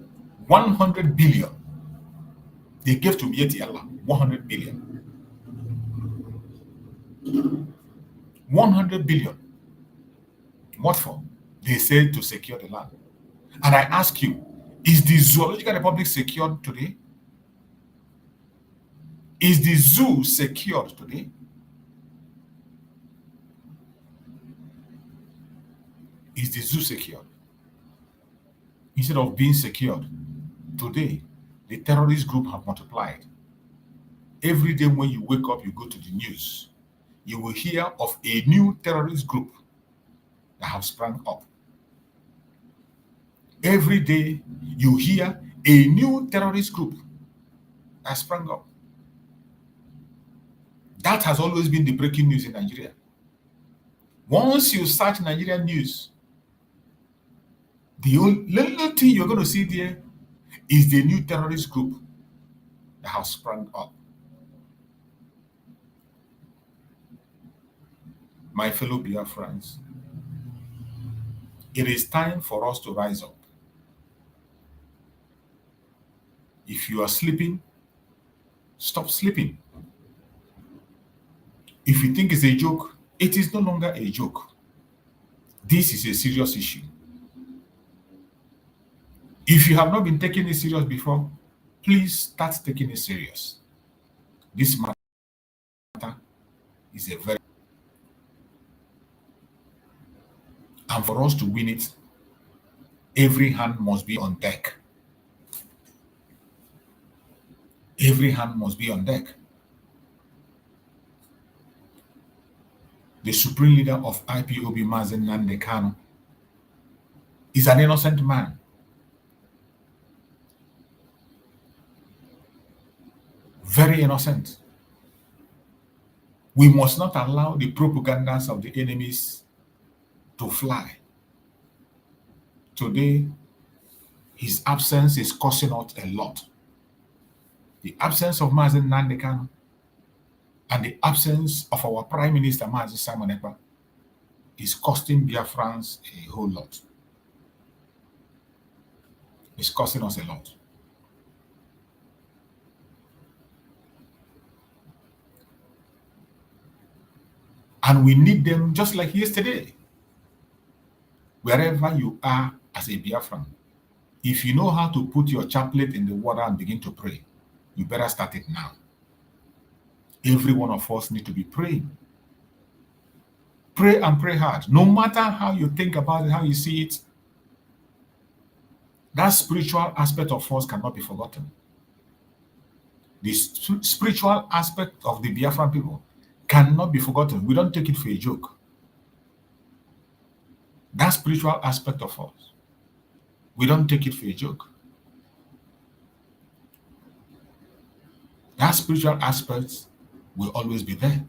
100 billion. They gave to Mieti Allah 100 billion. 100 billion. What for? They said to secure the land. And I ask you, Is the Zoological Republic secured today? Is the zoo secured today? Is the zoo secured? Instead of being secured, today, the terrorist group have multiplied. Every day when you wake up, you go to the news, you will hear of a new terrorist group that have sprung up. Every day you hear a new terrorist group that sprang up. That has always been the breaking news in Nigeria. Once you search Nigerian news, the only little thing you're going to see there is the new terrorist group that has sprung up. My fellow Biafrans, it is time for us to rise up. If you are sleeping, stop sleeping. If you think it's a joke, it is no longer a joke. This is a serious issue. If you have not been taking it serious before, please start taking it serious. This matter is a very... And for us to win it, every hand must be on deck. Every hand must be on deck. The supreme leader of IPOB, Mazi Nnamdi Kanu, is an innocent man. Very innocent. We must not allow the propagandas of the enemies to fly. Today, his absence is costing us a lot. The absence of Mazi Nnamdi Kanu and the absence of our Prime Minister, Mazi Simon Ekpa, is costing Biafrans a whole lot. It's costing us a lot. And we need them just like yesterday. Wherever you are as a Biafran, if you know how to put your chaplet in the water and begin to pray, you better start it now. Every one of us need to be praying. Pray and pray hard. No matter how you think about it, how you see it, that spiritual aspect of us cannot be forgotten. The spiritual aspect of the Biafran people cannot be forgotten. We don't take it for a joke. That spiritual aspect of us, we don't take it for a joke. That spiritual aspect will always be there.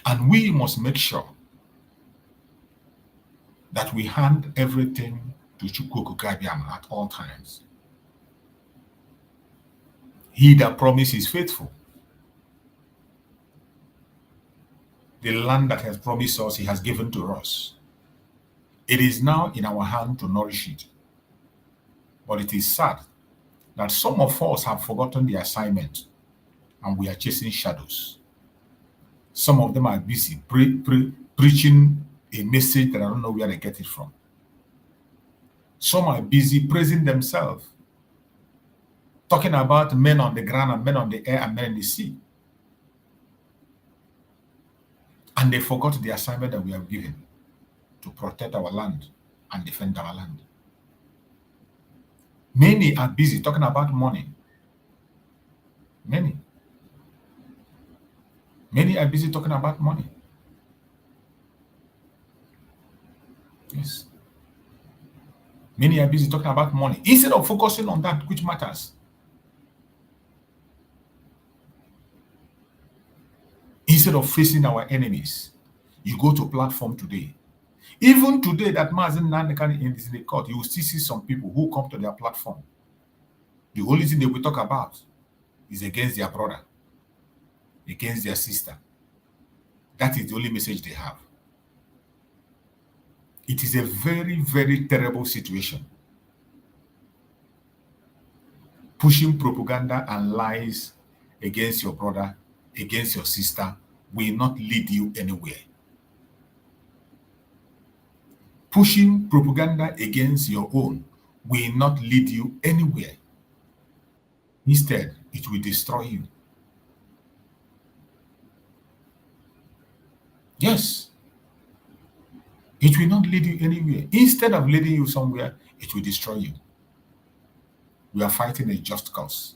And we must make sure that we hand everything to Chukwu Kabiam at all times. He that promises is faithful. The land that has promised us, he has given to us. It is now in our hand to nourish it. But it is sad that some of us have forgotten the assignment and we are chasing shadows. Some of them are busy preaching a message that I don't know where they get it from. Some are busy praising themselves, talking about men on the ground and men on the air and men in the sea. And they forgot the assignment that we have given to protect our land and defend our land. Many are busy talking about money. Many are busy talking about money. Yes. Many are busy talking about money instead of focusing on that which matters. Instead of facing our enemies, you go to a platform today. Even today that Mazi Nnamdi Kanu is in the court, you will still see some people who come to their platform. The only thing they will talk about is against their brother, against their sister. That is the only message they have. It is a very, very terrible situation. Pushing propaganda and lies against your brother, against your sister, will not lead you anywhere. Pushing propaganda against your own will not lead you anywhere. Instead, it will destroy you. Yes. It will not lead you anywhere. Instead of leading you somewhere, it will destroy you. We are fighting a just cause.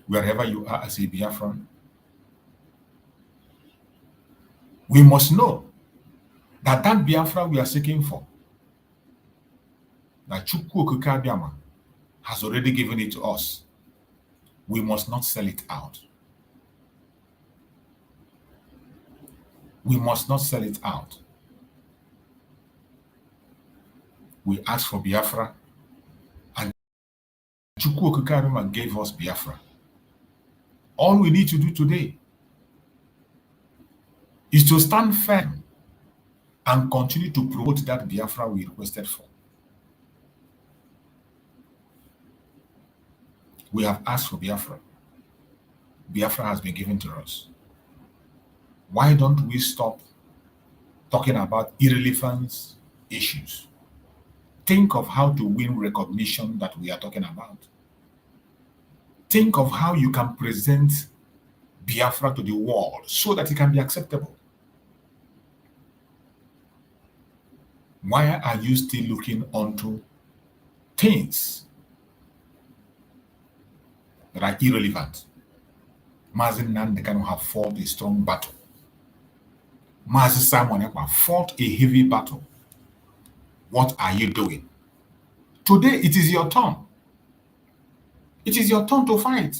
Wherever you are as a Biafran, we must know that that Biafra we are seeking for, that Chukwu Okike Abiama has already given it to us. We must not sell it out. We must not sell it out. We asked for Biafra, and Chukwu Okike Abiama gave us Biafra. All we need to do today is to stand firm and continue to promote that Biafra we requested for. We have asked for Biafra. Biafra has been given to us. Why don't we stop talking about irrelevant issues? Think of how to win recognition that we are talking about. Think of how you can present Biafra to the world so that it can be acceptable. Why are you still looking onto things that are irrelevant? Mazi Nnamdi Kanu have fought a strong battle. Mazi Simon Ekpa fought a heavy battle. What are you doing? Today, it is your turn. It is your turn to fight.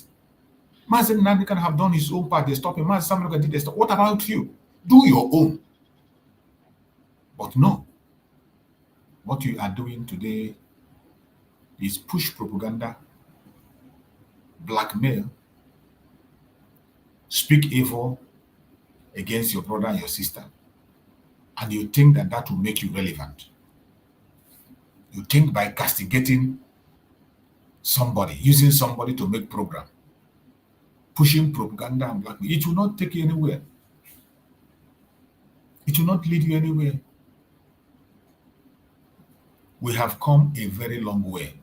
Mazi Nnamdi Kanu have done his own part. They stopped him. Mazi Simon Ekpa did the stop. What about you? Do your own. But no. What you are doing today is push propaganda, blackmail, speak evil against your brother and your sister, and you think that that will make you relevant. You think by castigating somebody, using somebody to make program, pushing propaganda and blackmail, it will not take you anywhere. It will not lead you anywhere. We have come a very long way.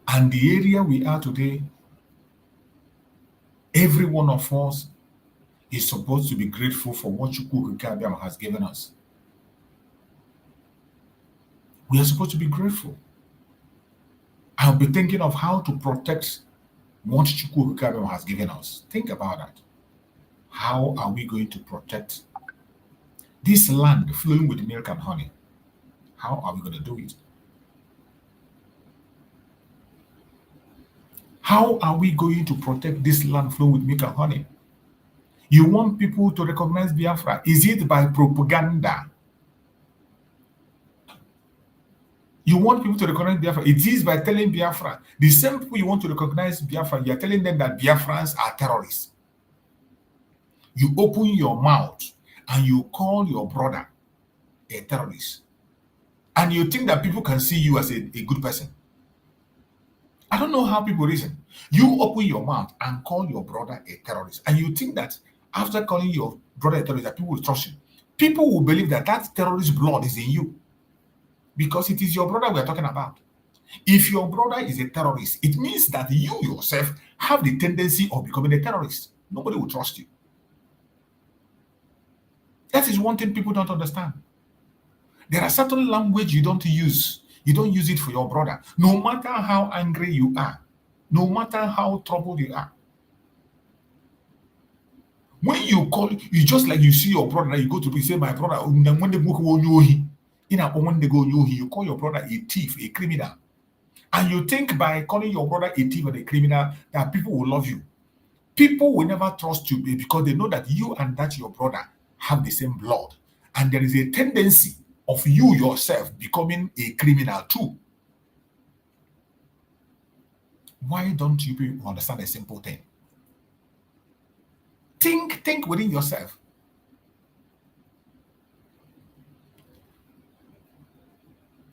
And the area we are today, every one of us is supposed to be grateful for what Chukwu Okike Abiama has given us. We are supposed to be grateful. I'll be thinking of how to protect what Chukwu Okike Abiama has given us. Think about that. How are we going to protect this land flowing with milk and honey? How are we going to do it? How are we going to protect this land flowing with milk and honey? You want people to recognize Biafra. Is it by propaganda? You want people to recognize Biafra. It is by telling Biafra. The same people you want to recognize Biafra, you are telling them that Biafrans are terrorists. You open your mouth and you call your brother a terrorist. And you think that people can see you as a good person. I don't know how people reason. You open your mouth and call your brother a terrorist. And you think that after calling your brother a terrorist, that people will trust you. People will believe that that terrorist blood is in you. Because it is your brother we are talking about. If your brother is a terrorist, it means that you yourself have the tendency of becoming a terrorist. Nobody will trust you. That is one thing people don't understand. There are certain language you don't use. You don't use it for your brother. No matter how angry you are, no matter how troubled you are. When you call, you just like you see your brother, you go to say, my brother, when they go, you call your brother a thief, a criminal. And you think by calling your brother a thief or a criminal, that people will love you. People will never trust you because they know that you and that your brother have the same blood. And there is a tendency of you yourself becoming a criminal too. Why don't you people understand a simple thing? Think within yourself.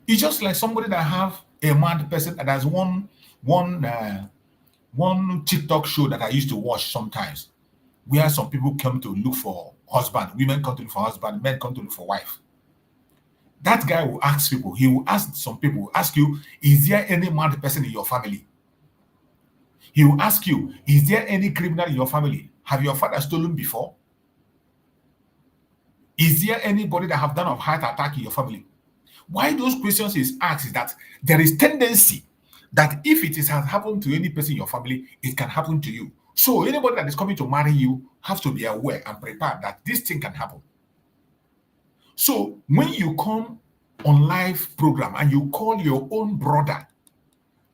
It's just like somebody that have a mad person that has one TikTok show that I used to watch sometimes, where some people come to look for husband, women come to look for husband, men come to look for wife. That guy will ask people, he will ask some people, will ask you, is there any mad person in your family? He will ask you, is there any criminal in your family? Have your father stolen before? Is there anybody that have done a heart attack in your family? Why those questions is asked is that there is tendency that if it has happened to any person in your family, it can happen to you. So anybody that is coming to marry you have to be aware and prepared that this thing can happen. So when you come on live program and you call your own brother,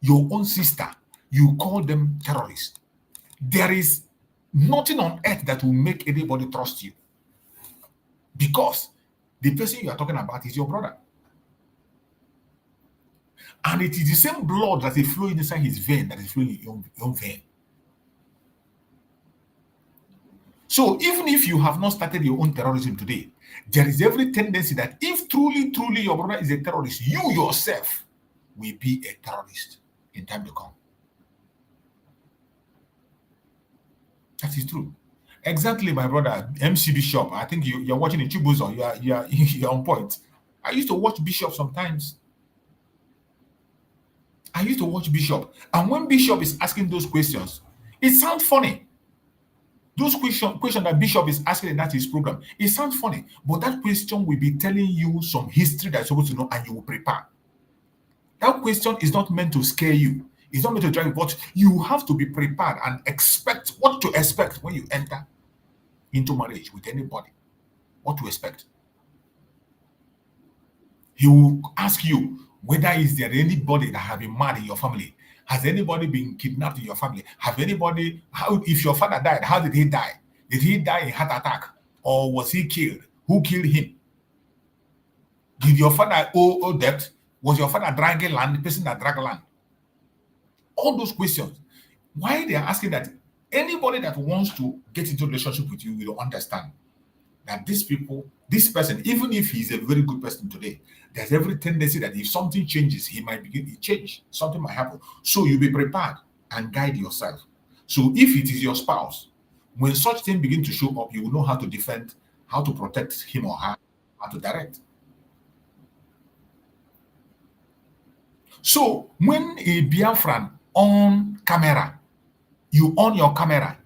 your own sister, you call them terrorists, there is nothing on earth that will make anybody trust you, because the person you are talking about is your brother. And it is the same blood that is flowing inside his vein that is flowing in your own vein. So even if you have not started your own terrorism today, there is every tendency that if truly your brother is a terrorist, you yourself will be a terrorist in time to come. That is true. Exactly, my brother, MC Bishop. I think you're watching in Chibuzo. You're on point. I used to watch Bishop sometimes. And when Bishop is asking those questions, it sounds funny. Those questions that Bishop is asking in that his program, it sounds funny, but that question will be telling you some history that you're supposed to know, and you will prepare. That question is not meant to scare you. It's not meant to drive you, but you have to be prepared and expect what to expect when you enter into marriage with anybody. What to expect. He will ask you whether is there anybody that have been mad in your family. Has anybody been kidnapped in your family? If your father died, how did he die? Did he die in heart attack? Or was he killed? Who killed him? Did your father owe debt? Was your father dragging land, the person that dragged land? All those questions. Why they are asking that? Anybody that wants to get into a relationship with you will understand that this person, even if he's a very good person today, there's every tendency that if something changes, he might begin to change. Something might happen. So you be prepared and guide yourself. So if it is your spouse, when such things begin to show up, you will know how to defend, how to protect him or her, how to direct. So when a Biafran on camera, you on your camera,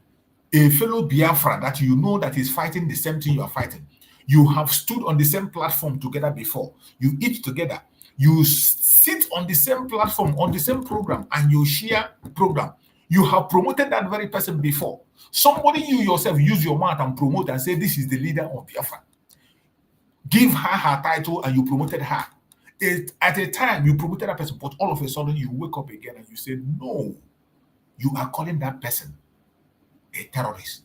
a fellow Biafra that you know that is fighting the same thing you are fighting, you have stood on the same platform together before, you eat together, you sit on the same platform, on the same program, and you share program. You have promoted that very person before. Somebody you yourself use your mouth and promote and say, this is the leader of Biafra. Give her title and you promoted her. At a time, you promoted that person, but all of a sudden you wake up again and you say, no, you are calling that person a terrorist.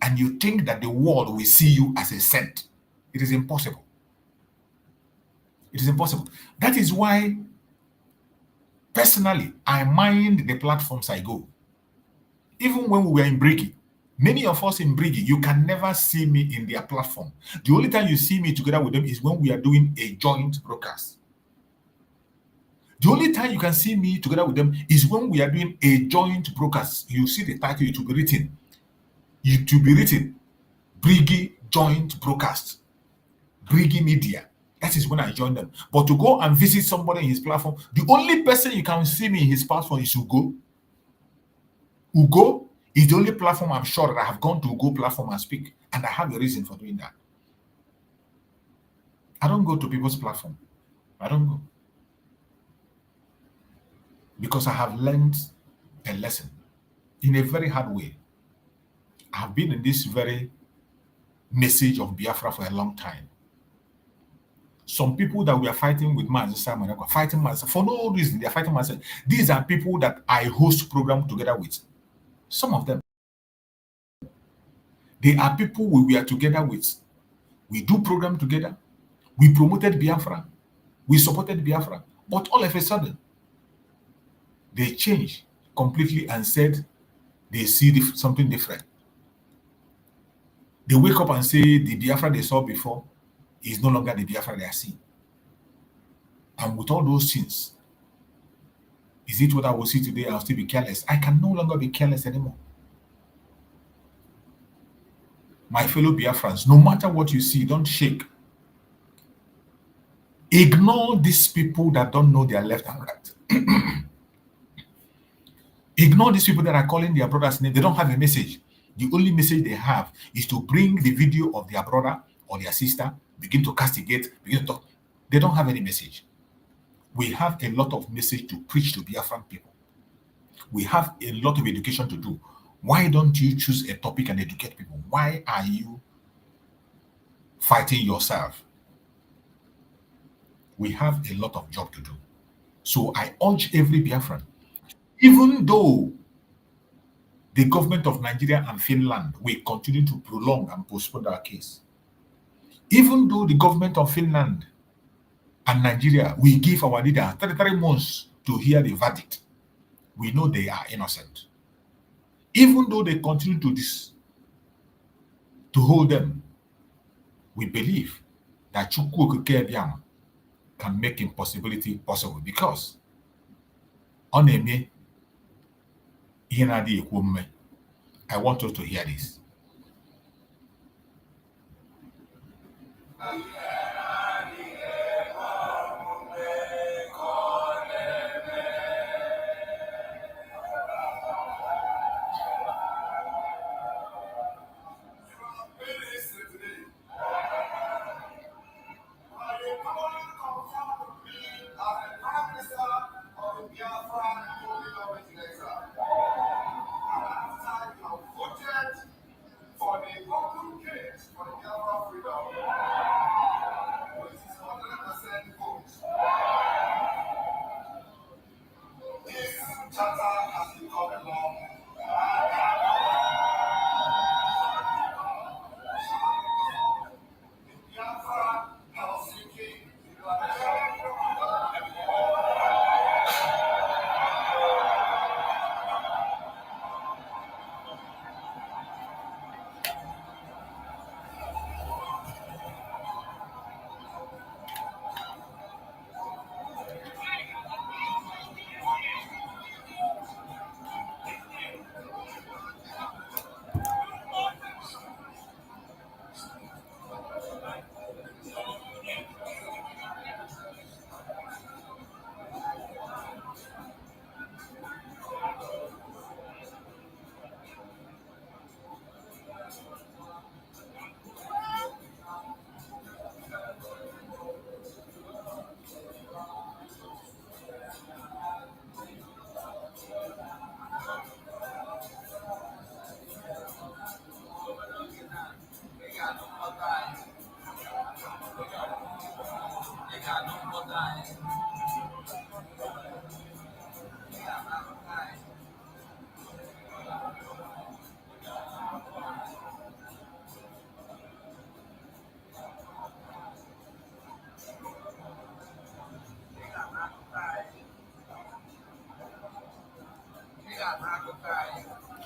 And you think that the world will see you as a saint. It is impossible. It is impossible. That is why, personally, I mind the platforms I go. Even when we were in Briggy, many of us in Briggy, you can never see me in their platform. The only time you see me together with them is when we are doing a joint broadcast. The only time you can see me together with them is when we are doing a joint broadcast. You see the title, it will be written. It will be written, Briggy Joint Broadcast. Briggy Media. That is when I join them. But to go and visit somebody in his platform, the only person you can see me in his platform is Ugo. Ugo is the only platform I'm sure that I have gone to Ugo platform and speak. And I have a reason for doing that. I don't go to people's platform. I don't go. Because I have learned a lesson in a very hard way. I have been in this very message of Biafra for a long time. Some people that we are fighting with Mazi Nnamdi, fighting Mazi for no reason, they are fighting Mazi. These are people that I host program together with. Some of them. They are people we are together with. We do program together. We promoted Biafra. We supported Biafra. But all of a sudden, they changed completely and said they see something different. They wake up and say the Biafra they saw before is no longer the Biafra they are seeing. And with all those things, is it what I will see today? I'll still be careless. I can no longer be careless anymore. My fellow Biafrans, no matter what you see, don't shake. Ignore these people that don't know their left and right. Ignore these people that are calling their brother's name. They don't have a message. The only message they have is to bring the video of their brother or their sister, begin to castigate, begin to talk. They don't have any message. We have a lot of message to preach to Biafran people. We have a lot of education to do. Why don't you choose a topic and educate people? Why are you fighting yourself? We have a lot of job to do. So I urge every Biafran, even though the government of Nigeria and Finland will continue to prolong and postpone our case, even though the government of Finland and Nigeria will give our leader 33 months to hear the verdict, we know they are innocent. Even though they continue to hold them, we believe that Chukwu Okike Ebiama can make impossibility possible, because on eme ihe na-adịghị ekwu omume. I want us to hear this.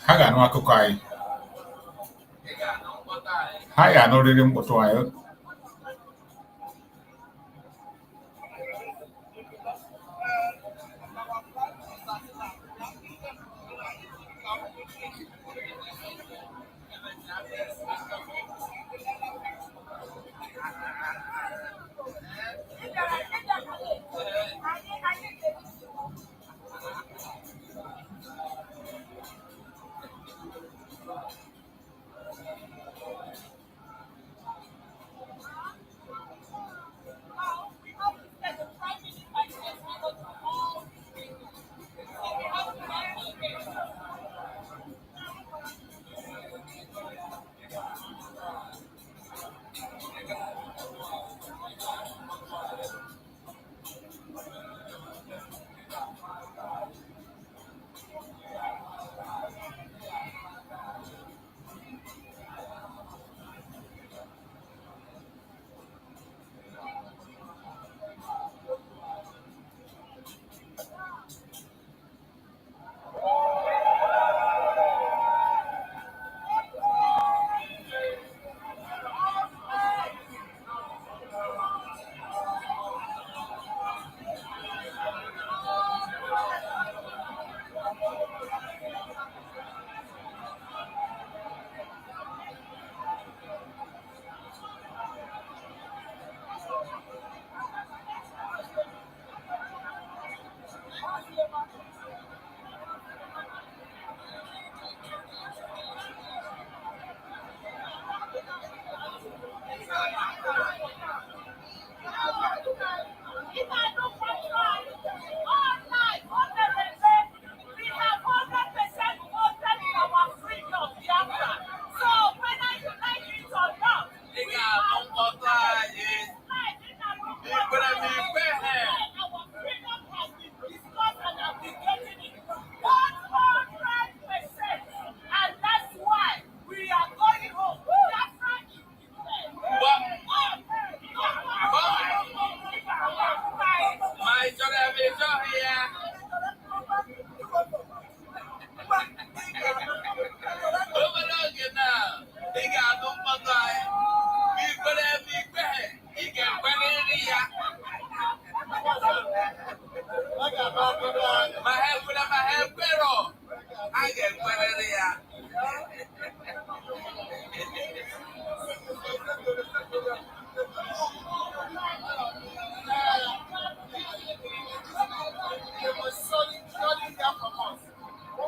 Ha ga-anụ akụkọ anyị. Ha ga-anụrịrị mkpọtụ anyị.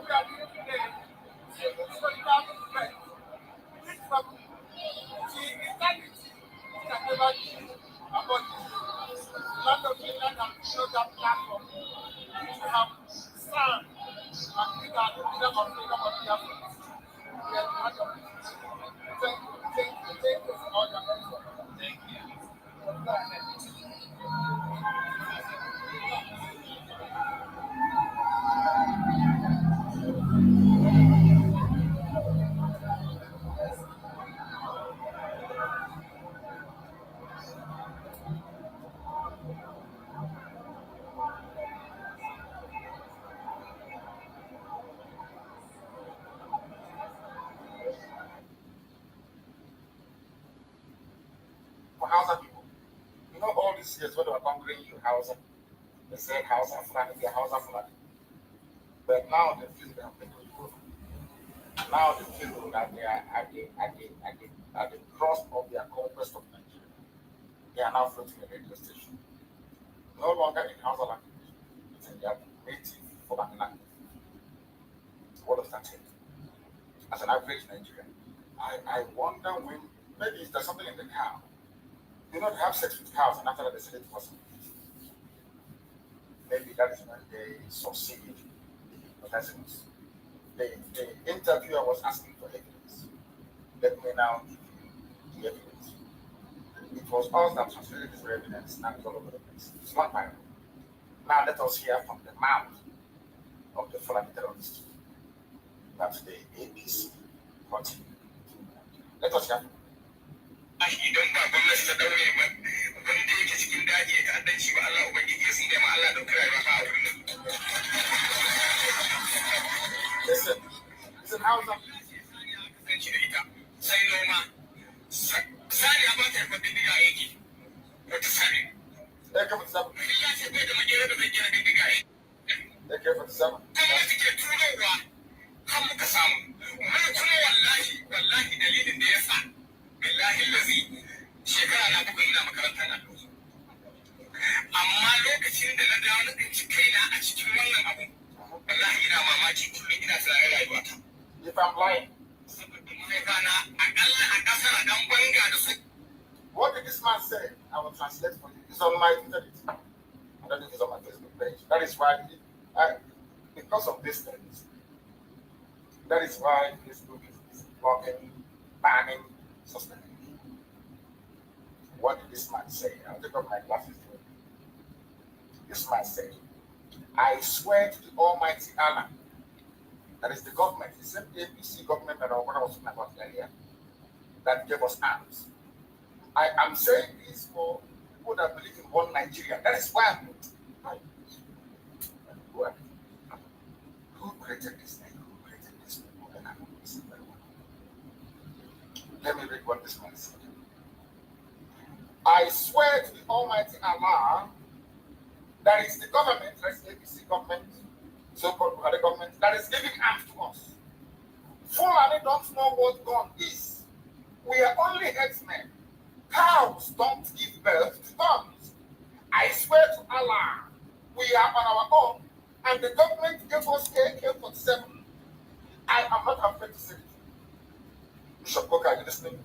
we are doing today is a historical event. This family, the eternity can never be abolished. The land of Finland has showed that platform which we have stand and we are the freedom of Biafrans. We are the heart of the future. Thank you for all your effort. Thank you. For Hausa people, you know all these years when they were conquering you, Hausa, they said Hausa Fulani, they are Hausa Fulani. But now they feel they have been improved. Now they feel that they are at the cross of their conquest of Nigeria. They are now floating a radio station. No longer in Hausa language, it's in their native Fulani language. What does that take? As an average Nigerian, I wonder when, maybe there's something in the cow. Do not have sex with cows and after that they sell it for some. Maybe that is when they succeed in hypnotizing. The interviewer was asking for evidence. Let me now give you the evidence. It was us that translated this evidence and it's all over the place. It's not my own. Now let us hear from the mouth of the Fulani terrorists. That's the ABC party. Let us hear from them. Idan ba gwamnati ta daure ba wanda yake cikin daji ya ta'addanci ba Allah ubangiji ya sun ma Allah dauki rayuwa ba a wurin listen Hausa kanci da ita sai noma sani a ba ta yafa bindiga yake wata sani da ka fita sabu ya ce bai da magana da zai gina bindiga yake da ka fita sabu gwamnati ke turowa kan muka samu mun kuma wallahi dalilin da ya sa billahi lazi shekara na buga ina makaranta na amma lokacin da na dawo na tsinci kaina a cikin wannan abu wallahi ina mamaki kullum ina tunanin rayuwata if I'm lying saboda mahaifana akalla a ƙasar dan banga da su what did this man say? I will translate for you. It's on my internet. I don't think it's on my Facebook page. That is why because of these things, that is why Facebook is blocking, banning, suspending. What did this man say? I'll take off my glasses. This man said, I swear to the Almighty Allah, that is the government, the same APC government that I was talking about earlier, that gave us arms. I am saying this for people that believe in one Nigeria. That is why I'm who created this thing? Who created this thing? Let me read what this man said. I swear to the Almighty Allah, that is the government, that is the APC government, so-called Buhari government, that is giving arms to us. Fulani don't know what gun is. We are only headsmen. Cows don't give birth to guns. I swear to Allah, we are on our own, and the government gave us AK-47. I am not afraid to say it. Bishop Coker, are you listening?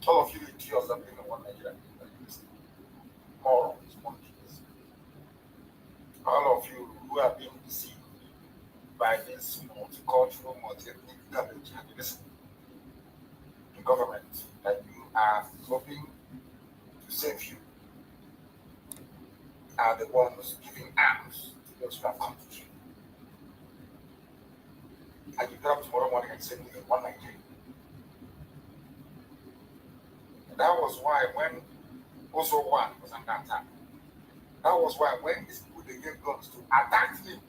All of you idiots that live in one Nigeria, are you listening? Morons, monkeys. All of you who are being deceived by this multicultural, multi-ethnic garbage, are you listening? The government that you are hoping to save you are the ones giving arms to those who have come to kill. And you get up tomorrow morning and say, we are one Nigeria. That was why when also one was under attack, that was why when these people they gave guns to attack him,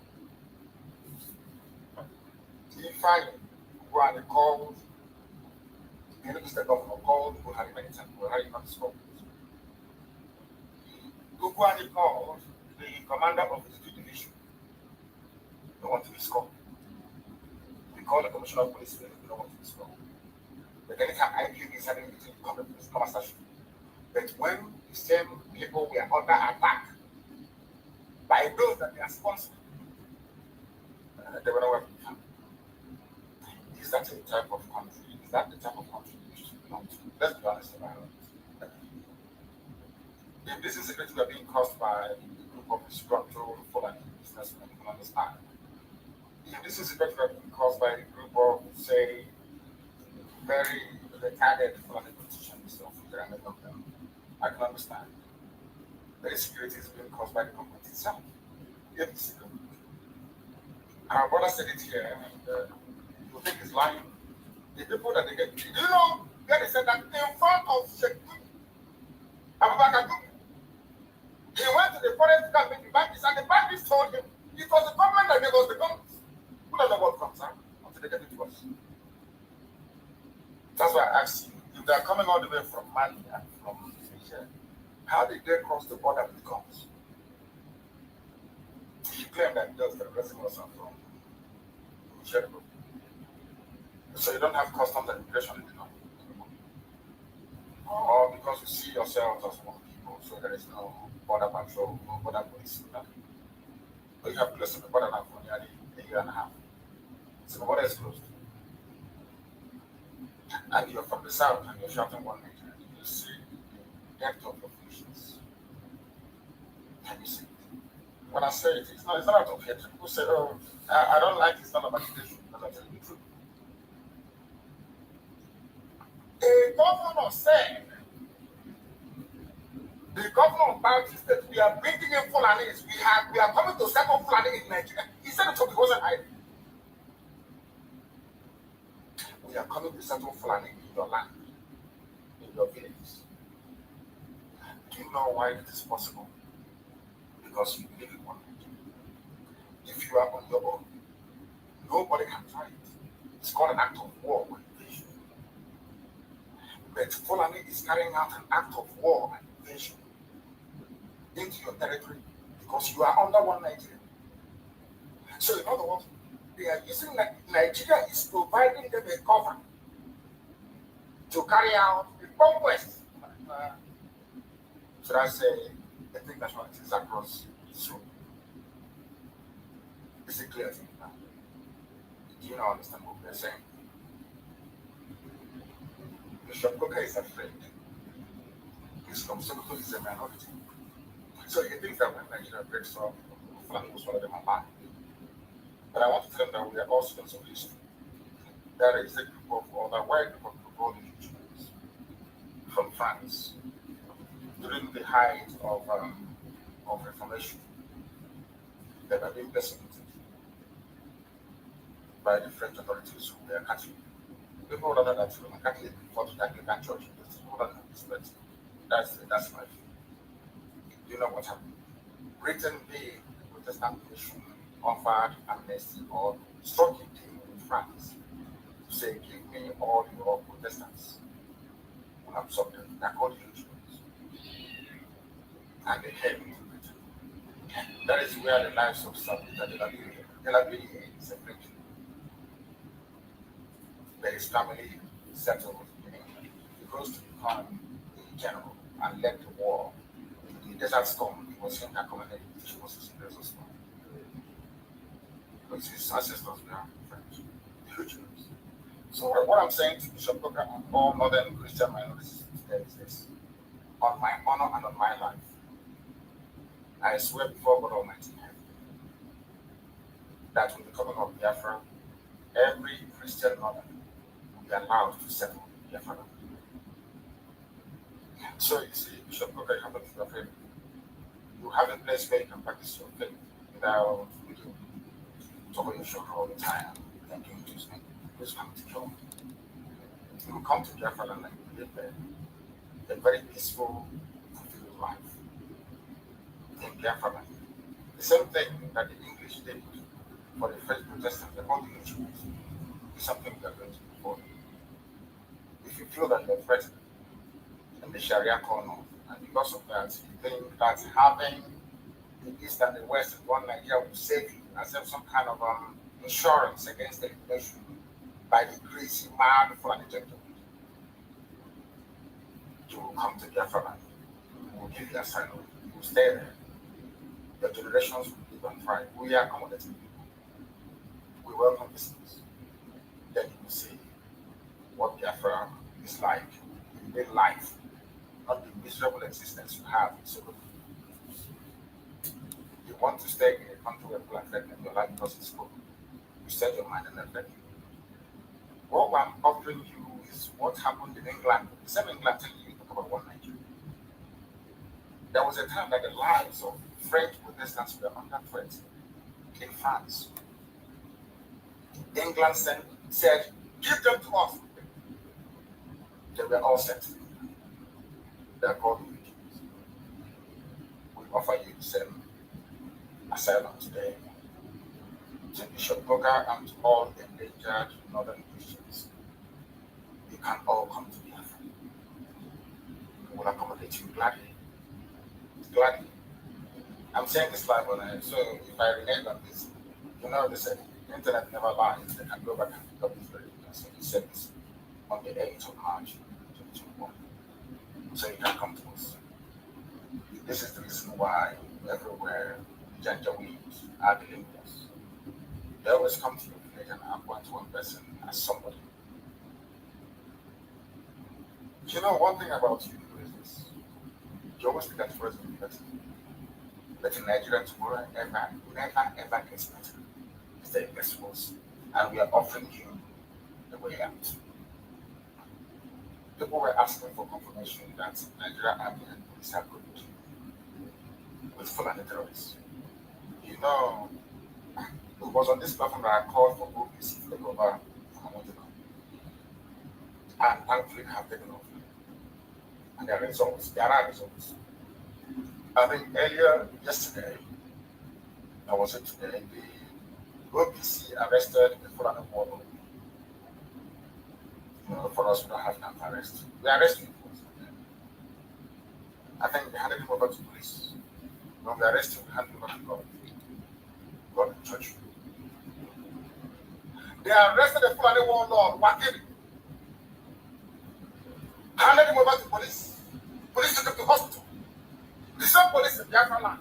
he finally called, the Mr. Governor called Buhari many times, Buhari not spoken. Buhari called the commander of the division. They want to be scored. He called the commissioner of police, they don't want to be scored. But anytime IPB is having between conversation. But when the same people were under attack by those that they are sponsoring, They were nowhere to be found. Is that the type of country? Is that the type of country you should belong to? Let's be honest about it. If this insecurity were being caused by a group of disgruntled Fulani businessmen, you can understand. If this insecurity were being caused by a group of, say, very retarded Fulani politicians, of which there are many of them, I can understand. The insecurity is being caused by the government itself. If it's a government. Our brother said it here, and you think he's lying. The people that they get, you know, they said that in front of Sheikh Abubakar, he went to the forest camp with the bandits, and the bandits told him it was the government that gave us the guns. Who doesn't know what comes out until they get it to us? That's why I asked you, if they're coming all the way from Mali and from Niger, how did they cross the border with guns? He claimed that those terrorism was from Niger. So you don't have customs and immigration in the north. Or because you see yourselves as one people, so there is no border patrol, no border police, nothing. But you have close to the border now for nearly a year and a half. So the border is closed. And you're from the south and you're shouting one Nigeria. You see the depth of your visions. Can you see it? When I say it, it's not out of hatred. People say, oh, I don't like it's not about education, because I'm telling you the truth. A governor said, the governor of Bauchi State, we are bringing in Fulanis. We are coming to settle Fulani in Nigeria. He said it wasn't hiding. We are coming to settle Fulani in your land, in your villages. Do you know why it is possible? Because you live in one Nigeria. If you are on your own, nobody can try it. It's called an act of war or invasion. But Fulani is carrying out an act of war and invasion into your territory because you are under one Nigeria. So in other words, they are using Nigeria is providing them a cover to carry out the conquest. Should I say ethnic nationalities across Israel? It's a clear thing now. Do you not understand what they're saying? Bishop Coker is afraid. He's from Sokoto, he's a minority. So he thinks that when Nigeria breaks off, Fulani will swallow them alive. But I want to tell them that we are all students of history. There is a group of other white group of individuals from France during the height of Reformation that are being persecuted by the French authorities who were Catholic. People don't know that from a Catholic fought with the Anglican Church. People don't know this, but that's my view. You know what happened? Britain, being a Protestant nation, offered amnesty or struck a deal with France to say, give me all your Protestants. We'll absorb them. They're called Jews. And they came into Britain. That is where the lives of some De La Ville is a French. But his family settled in England. He goes to become a general and led the war. In the Desert Storm, he was in accommodating British forces in the Desert Storm. Because his ancestors were French, Jews. So what I'm saying to Bishop Coker and all modern Christian minorities today is this: on my honor and on my life, I swear before God Almighty that with the coming of Biafra, every Christian mother will be allowed to settle Biafra. So you see, Bishop Coker, you have to be afraid. You have a place where you can practice your faith without talking your shoulder all the time, thinking who's coming to kill me. You will come to Biafra and live there, a very peaceful, fulfilled life in Biafra. The same thing that the English did for the French Protestants, the whole English is something we are going to do for you. If you feel that you're threatened in the Sharia corner, and because of that, you think that having the East and the West in one Nigeria will save you, as if some kind of insurance against the invasion by the crazy, mad Fulani gentlemen. You will come to Biafra land. We will give you asylum. You will stay there. Your generations will live and thrive. We are accommodating people. welcome this news. Then you will see what Biafra is like in real life, not the miserable existence you have in Sokoto. You want to stay in a country where people are threatening your life because it's cool. You set your mind and they're threatening you. What I'm offering you is what happened in England. The same England telling you talk about one Nigeria. There was a time that the lives of French Protestants were under threat in France. England said, give them to us. They were all set. They are called refugees. We offer you the same asylum today to Bishop Boga and to all endangered northern Christians. You can all come to Biafra. We will accommodate you gladly. Gladly. I'm saying this live on air, so if I renege on this, you know they said the internet never lies. They can go back and pick up this very thing. So he said this on the 8th of March 2021. So you can come to us. This is the reason why everywhere Janjaweeds are delinquents. They always come to your village and appoint one person as somebody. You know, one thing about you is this. You always think that first will be better. But in Nigeria tomorrow, never gets better. Instead, it gets worse. And we are offering you the way out. People were asking for confirmation that Nigeria Army and police are good with Fulani terrorists. You know, it was on this platform that I called for OPC to take over from a month ago. And thankfully, have taken over. And there are results. There are results. I think earlier yesterday, I was it today, the OPC arrested the Fulani warlord. You know, for us, we don't have enough arrest. We arrested him. I think they handed him over to police. When we arrested him, we handed him over to God. God in church. They arrested the Fulani warlord, Wakiri. Handed him over to police. Police took him to hospital. The same police in Biafra land,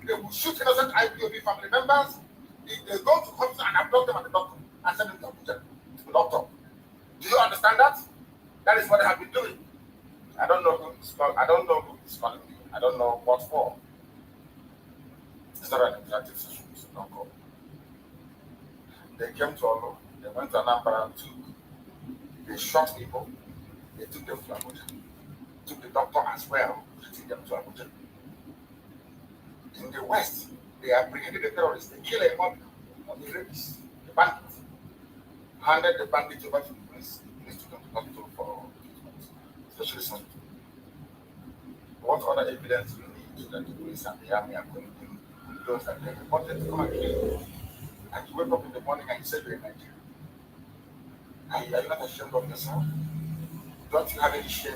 they will shoot innocent IPOB family members. They go to hospital and abduct them at the doctor and send them to Abuja to the doctor. Do you understand that? That is what they have been doing. I don't know who is calling me. I don't know what for. It's not an interactive session, so don't call. They came to Olo. They went to Anambra too. They shot people. They took them to Abuja. Took the doctor as well, treating them to Abuja. In the West, they apprehended the terrorists. They killed a mob of the rapists, the bandits. Handed the bandits over to the police. The police took them to hospital for treatment, especially some. What other evidence do you need that the police and the army are connecting those that they reported to come and kill you? And you wake up in the morning and you say you're in Nigeria. Are you not ashamed of yourself? Don't you have any shame?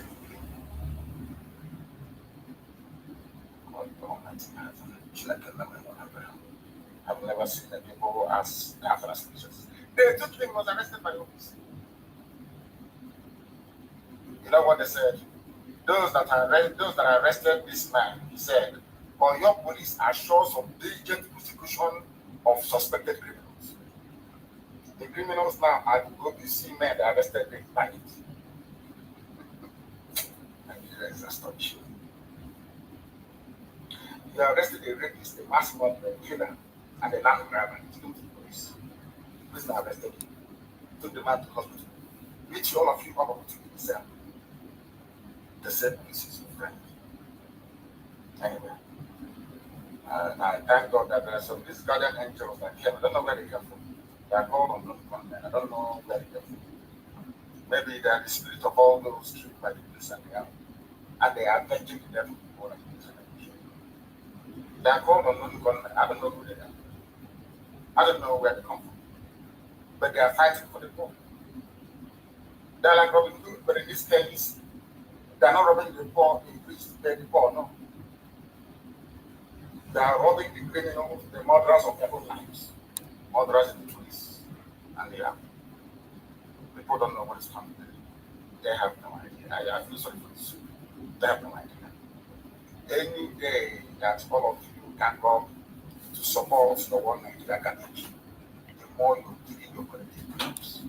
I've never seen the people who ask the Afghan speeches. They took him, was arrested by the police. You know what they said? Those that arrested this man, he said, "On your police are shows of diligent prosecution of suspected criminals." The criminals now are the OPC men that arrested the bandits. Nigeria is astonishing. You arrested a rapist, a mass murderer, a killer, and a land grabber. You took him to the police. The police now arrested him. Took the man to hospital. Which all of you are about to be the cell. The said police is your friend. Anyway, I thank God that there are some these guardian angels that came. I don't know where they came from. They are called on gunmen. I don't know where they came from. Maybe they are the spirit of all those killed by the police and the army. And they are venting the devil before them. They are called on gunmen. I don't know who they are. I don't know where they come from. But they are fighting for the poor. They are like Robin Hood, but in this case, they are not robbing the poor in which to pay the poor, no. They are robbing the criminals, the murderers of their own lives. Murderers in the police and the army. People don't know what is coming. They have no idea. I feel sorry for this. They have no idea. Any day that all of you can go to support the one Nigeria country, you more you give in your collective groups.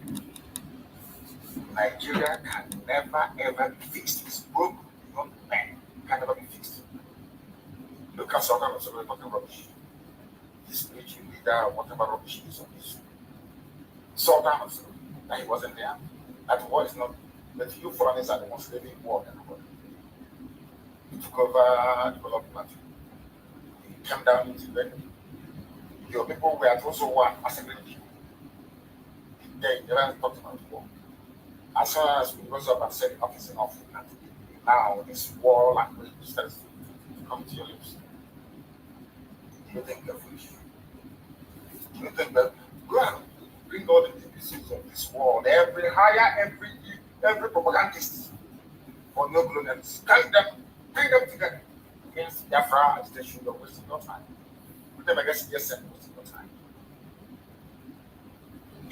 Nigeria can never ever be fixed. It's broken, not bad. Can never be fixed. Look at Southern and Southern talking rubbish. This military leader, whatever rubbish is on this. Southern and Southern, that he wasn't there. That war is not, but you foreigners are the ones living war in the world. He took over development. He came down into the your people were also one massacring people. They never talked about war. As soon as we rose up and said enough is enough, now this war language starts to come to your lips. Do you think they're foolish? Do you think that go and bring all the pieces of this world, every propagandist for no colonialists, bring them together against Biafra agitation, you're wasting your time. Put them against ESM, wasting your time.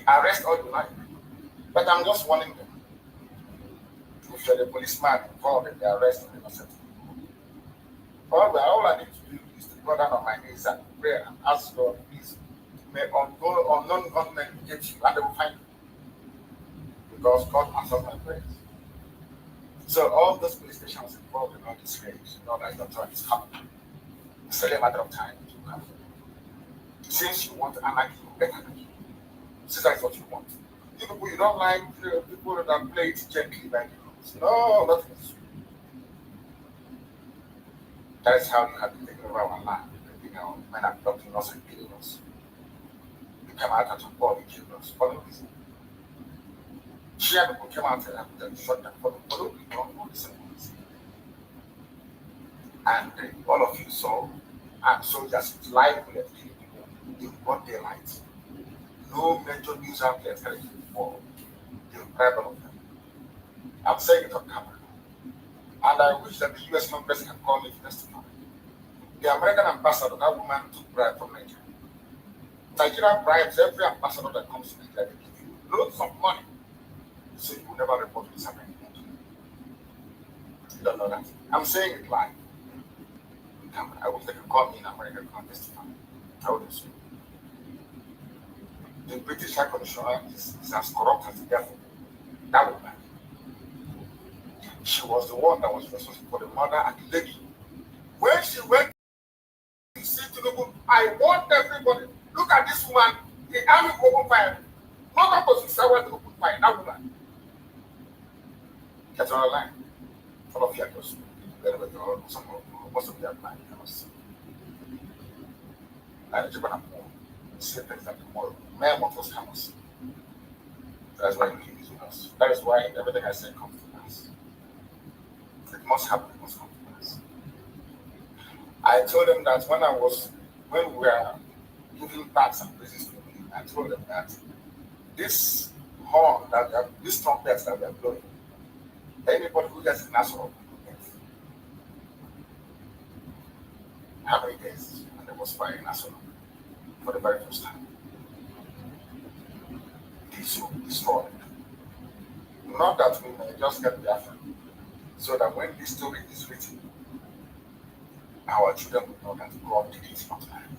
Arrest all you like. But I'm just warning them. If you're the policeman involved in the arrest of innocent people, all I need to do is to go down on my knees and pray and ask God, please, may unknown gunmen get you and they will find you. Because God answers my prayers. So all those police stations involved in all this rage, know that your turn is coming. It's only a matter of time to come. Since you want anarchy, better than you. Since that's what you want. You people, you don't like people that play it gently like you. No, nothing is. That is how you have to take over our land. You know, men are adopting us and killing us. You come out at a body, kill us, for no reason. Shia people came out and shot them for no reason. And all of you saw, and soldiers with live bullets killing people in broad daylight. No major news outlets telling you before. They bribe all of them. I'm saying it on camera. And I wish that the US Congress can call me to testify. The American ambassador, that woman took bribe from Nigeria. Nigeria bribes every ambassador that comes to Nigeria. They give you loads of money. So you will never report this happening. You don't know that. I'm saying it live. I wish they can call me in America and testify. I would assume. The British High Commissioner is as corrupt as the devil. That woman. She was the one that was responsible for the murder and the lady. When she went to see Tinubu, I want everybody, look at this woman, the army open fire. Not opposite someone to open fire, that woman. That's on the line. All of you are just most of them line. And you're gonna say things like tomorrow. Man wants us hammers. That's why he is with us. That is why everything I say comes to pass. It must happen, it must come to pass. I told them that when we were giving tax and praises to me, I told them that this horn, this trumpets that we are blowing, anybody who gets national will get. How many days? And there was fire in national for the very first time. This will destroy. Not that we may just get Biafra, so that when this story is written, our children will know that God did it not man.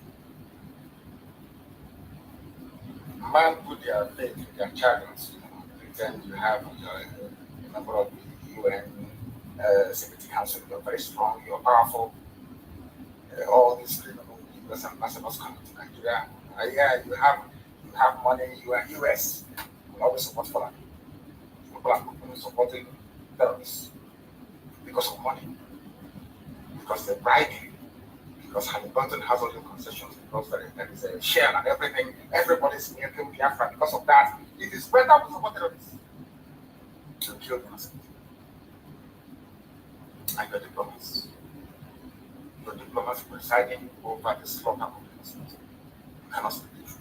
Man put their faith in their chariots. Pretend you have a member of the UN Security Council, you're very strong, you're powerful. All these US ambassadors coming to Nigeria. Yeah, you have money, you are US. You always support Finland. People are supporting terrorists because of money, because they're bribing, because Halliburton has all the concessions, because there is a share and everything. Everybody's making Biafra because of that. It is better to support terrorists to kill innocent. And your diplomats. Your diplomats presiding over the slaughter of innocent. You cannot speak the truth.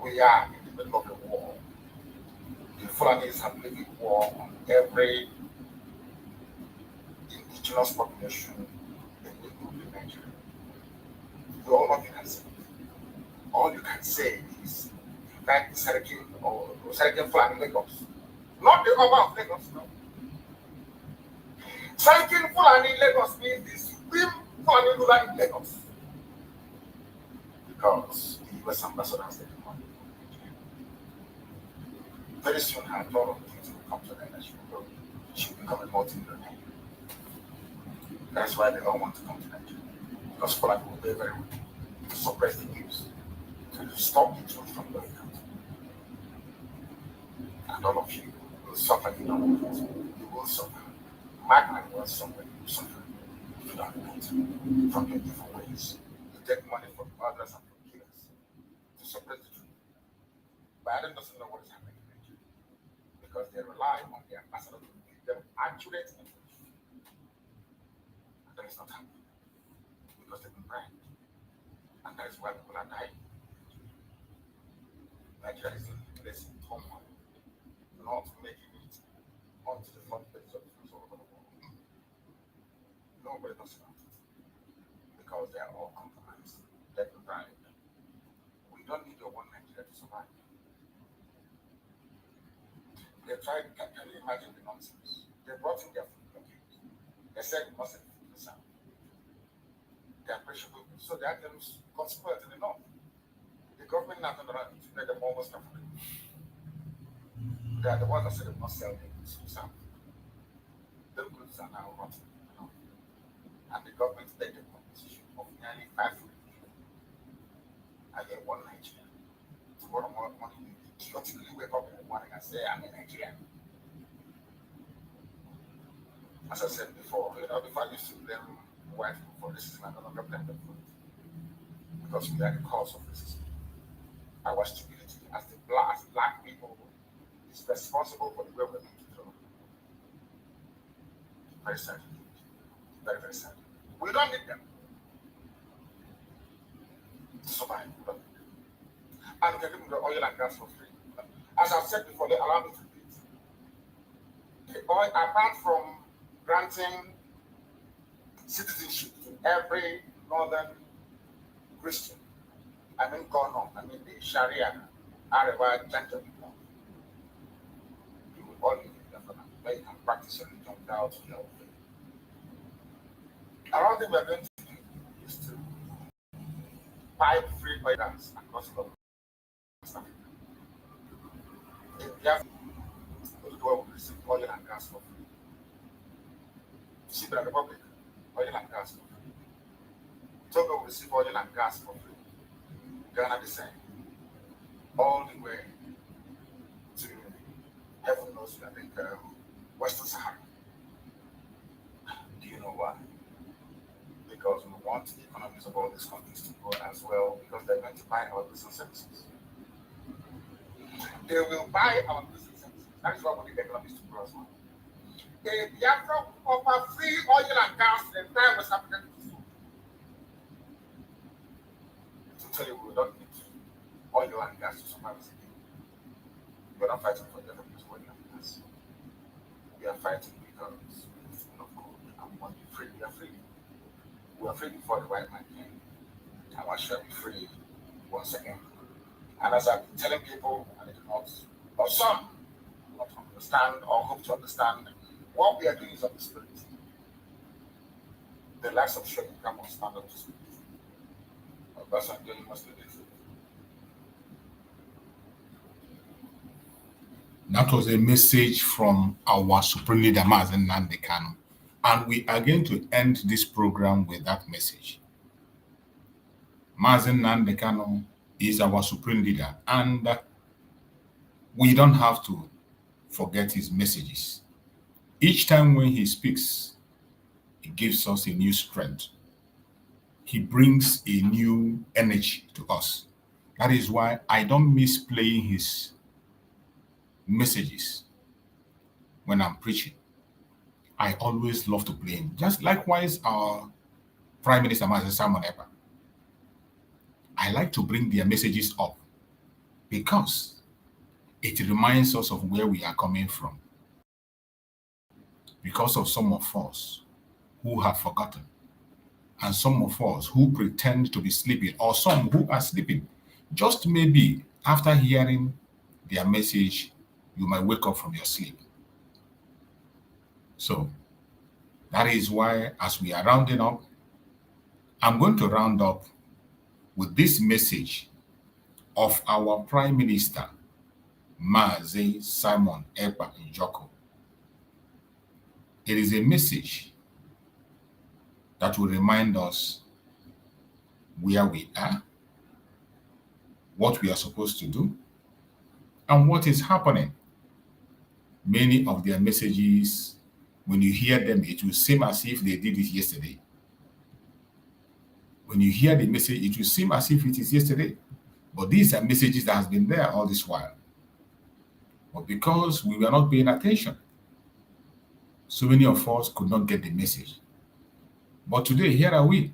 We are in the middle of a war. The Fulanis have lived war on every indigenous population in the group in Nigeria. You all know you can say. All you can say is that Seriki or Seriki Fulani Lagos. Not the Oba of Lagos, no. Seriki Fulani Lagos means the supreme Fulani ruler in Lagos. Because the US ambassador has taken money. Very soon, her thought of things will come to an end. She'll become a multi-millionaire. That's why they don't want to come to Nigeria. Because for like, will be very weak to suppress the news, to stop the truth from going out. And all of you will suffer in all of it. You will suffer. Magna will suffer. You will suffer. If you don't repent from your different ways. You take money from others and from killers to suppress the truth. Biden doesn't know what is happening in Nigeria because they rely on the ambassador to give them accurate information. And that is not happening because they've been bribed. And that is why people are dying. Nigeria is in place in turmoil, not making it onto the front page of the news all over the world. Nobody knows about it because they are all compromised. They've been bribed. We don't need your one Nigeria to survive. They tried, can you imagine the nonsense? They brought in their food blockade. They said it mustn't be the south. They are perishable goods. So the items got spoiled in the north. The government now turned around to make them almost comfortable. They are the ones that said they must sell their goods to the south. Those goods are now rotten. And the government paid the compensation of nearly 5 billion. And they won Nigeria. Tomorrow morning, you idiotically wake up in the morning and say, I'm in Nigeria. As I said before, before I used to blame white people for racism, I no longer blame them for it. Because we are the cause of racism. Our stupidity as black people is responsible for the way we're being treated. Very sad. Very, very sad. We don't need them to survive. And we can give them the oil and gas for free. As I've said before, they allow me to repeat. The oil, apart from granting citizenship to every northern Christian, I mean the Sharia, Areva, Gentile people, you will all live in Biafra, where you can practice your religion without fear of faith. Another thing we're going to do is to pipe free oil gas across the world. In Biafra, those will receive oil and gas for free. Cypriot Republic, oil and gas for free. Togo will receive oil and gas for free. Ghana the same. All the way to heaven knows, I think, Western Sahara. Do you know why? Because we want the economies of all these countries to grow as well, because they're going to buy our goods and services. They will buy our goods and services. That is why we need the economies to grow as well. The Biafra offer free oil and gas to the entire West African country. To tell you, we don't need oil and gas to survive as a people. We're not fighting for the economies of oil and gas. We are fighting because we need to God and want to be free. We are free. We are free before the white man came. And we shall be free once again. And as I've been telling people, and they do not, or some do not understand or hope to understand, what we are doing is of the spirit. The likes of Showing come on stand up to speak. That's what I'm doing most of this. That was a message from our Supreme Leader, Mazi Nnamdi Kanu. And we are going to end this program with that message. Mazi Nnamdi Kanu is our Supreme Leader, and we don't have to forget his messages. Each time when he speaks, he gives us a new strength. He brings a new energy to us. That is why I don't miss playing his messages when I'm preaching. I always love to play him. Just likewise, our Prime Minister, Mazi Nnamdi Kanu. I like to bring their messages up because it reminds us of where we are coming from. Because of some of us who have forgotten, and some of us who pretend to be sleeping, or some who are sleeping. Just maybe after hearing their message, you might wake up from your sleep. So that is why, as we are rounding up, I'm going to round up with this message of our Prime Minister, Mazi Simon Ekpa Njoko. It is a message that will remind us where we are, what we are supposed to do, and what is happening. Many of their messages, when you hear them, it will seem as if they did it yesterday. When you hear the message, it will seem as if it is yesterday. But these are messages that have been there all this while. But because we were not paying attention, so many of us could not get the message. But today, here are we.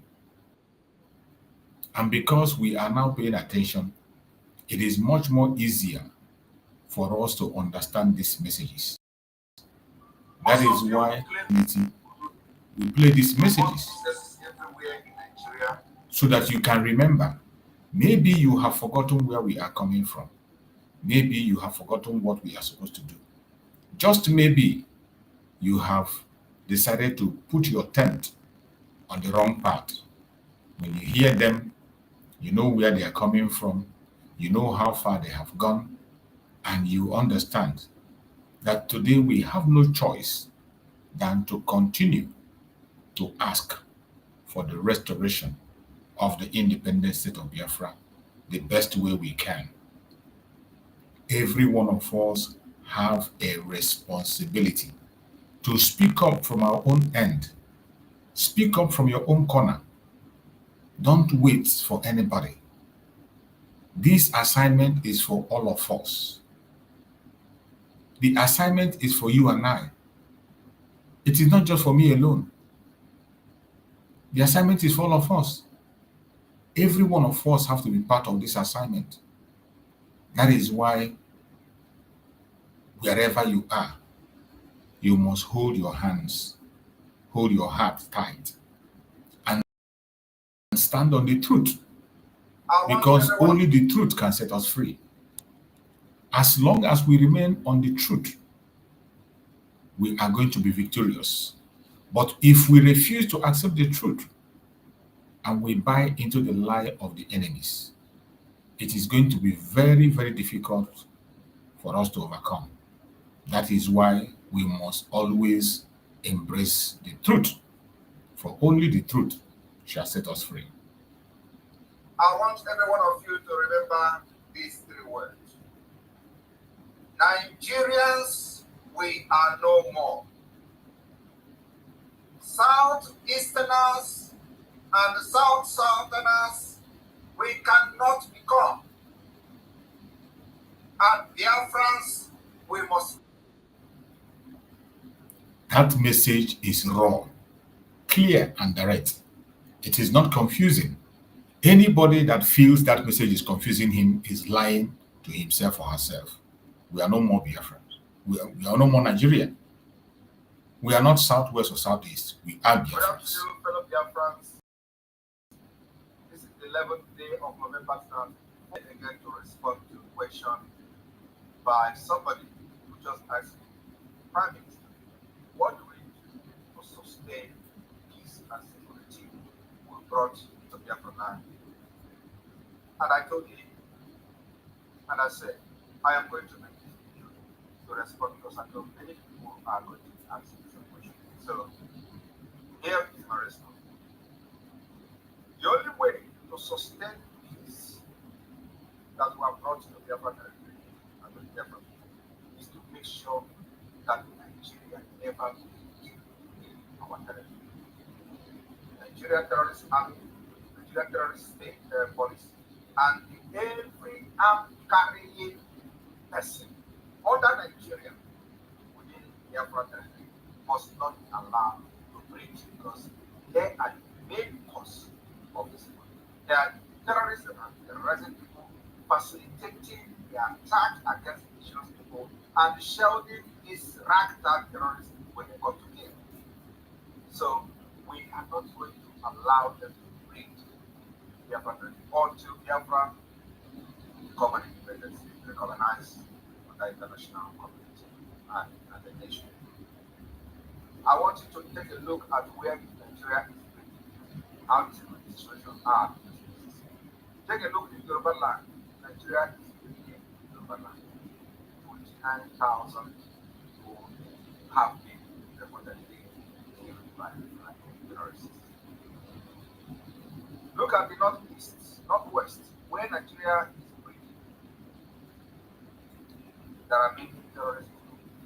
And because we are now paying attention, it is much more easier for us to understand these messages. That is why we play these messages, so that you can remember. Maybe you have forgotten where we are coming from. Maybe you have forgotten what we are supposed to do. Just maybe you have decided to put your tent on the wrong path. When you hear them, you know where they are coming from, you know how far they have gone, and you understand that today we have no choice than to continue to ask for the restoration of the independent state of Biafra the best way we can. Every one of us have a responsibility to speak up from our own end. Speak up from your own corner. Don't wait for anybody. This assignment is for all of us. The assignment is for you and I. It is not just for me alone. The assignment is for all of us. Every one of us have to be part of this assignment. That is why wherever you are, you must hold your hands, hold your heart tight, and stand on the truth, because only the truth can set us free. As long as we remain on the truth, we are going to be victorious. But if we refuse to accept the truth and we buy into the lie of the enemies, it is going to be very, very difficult for us to overcome. That is why we must always embrace the truth, for only the truth shall set us free. I want every one of you to remember these three words. Nigerians, we are no more. Southeasterners and Southerners, we cannot become. And Biafrans, we must. That message is raw, clear, and direct. It is not confusing. Anybody that feels that message is confusing him is lying to himself or herself. We are no more Biafrans. We are no more Nigerian. We are not Southwest or Southeast. We are Biafrans. Good afternoon, fellow Biafrans. This is the 11th day of November 3rd. I'm going to respond to a question by somebody who just asked me, Prime Minister, what do we do to sustain peace and security we brought to Biafra land? And I told him, and I said, I am going to make this video to respond because I know many people are going to ask this question. So here is my response. The only way to sustain peace that we have brought to Biafra territory and to Biafra people is to make sure that Nigeria never be in our territory. Nigerian terrorist army, Nigerian terrorist state police, and every arm carrying person under Nigeria within Biafra territory must not be allowed to breach, because they are the main cause of this one. They are terrorists and terrorizing people, facilitating the attack against indigenous people and shielding these ragtag terrorists when they come to kill. So we are not going to allow them to breach Biafra until Biafra become an independent state, recognized by the international community and the nation. I want you to take a look at where Nigeria is breaking, how the situation are. Take a look at Yoruba land. Nigeria is breaking Yoruba land. 9,000 people have been reportedly killed by terrorists. Look at the northeast, northwest, where Nigeria is breathing. There are many terrorists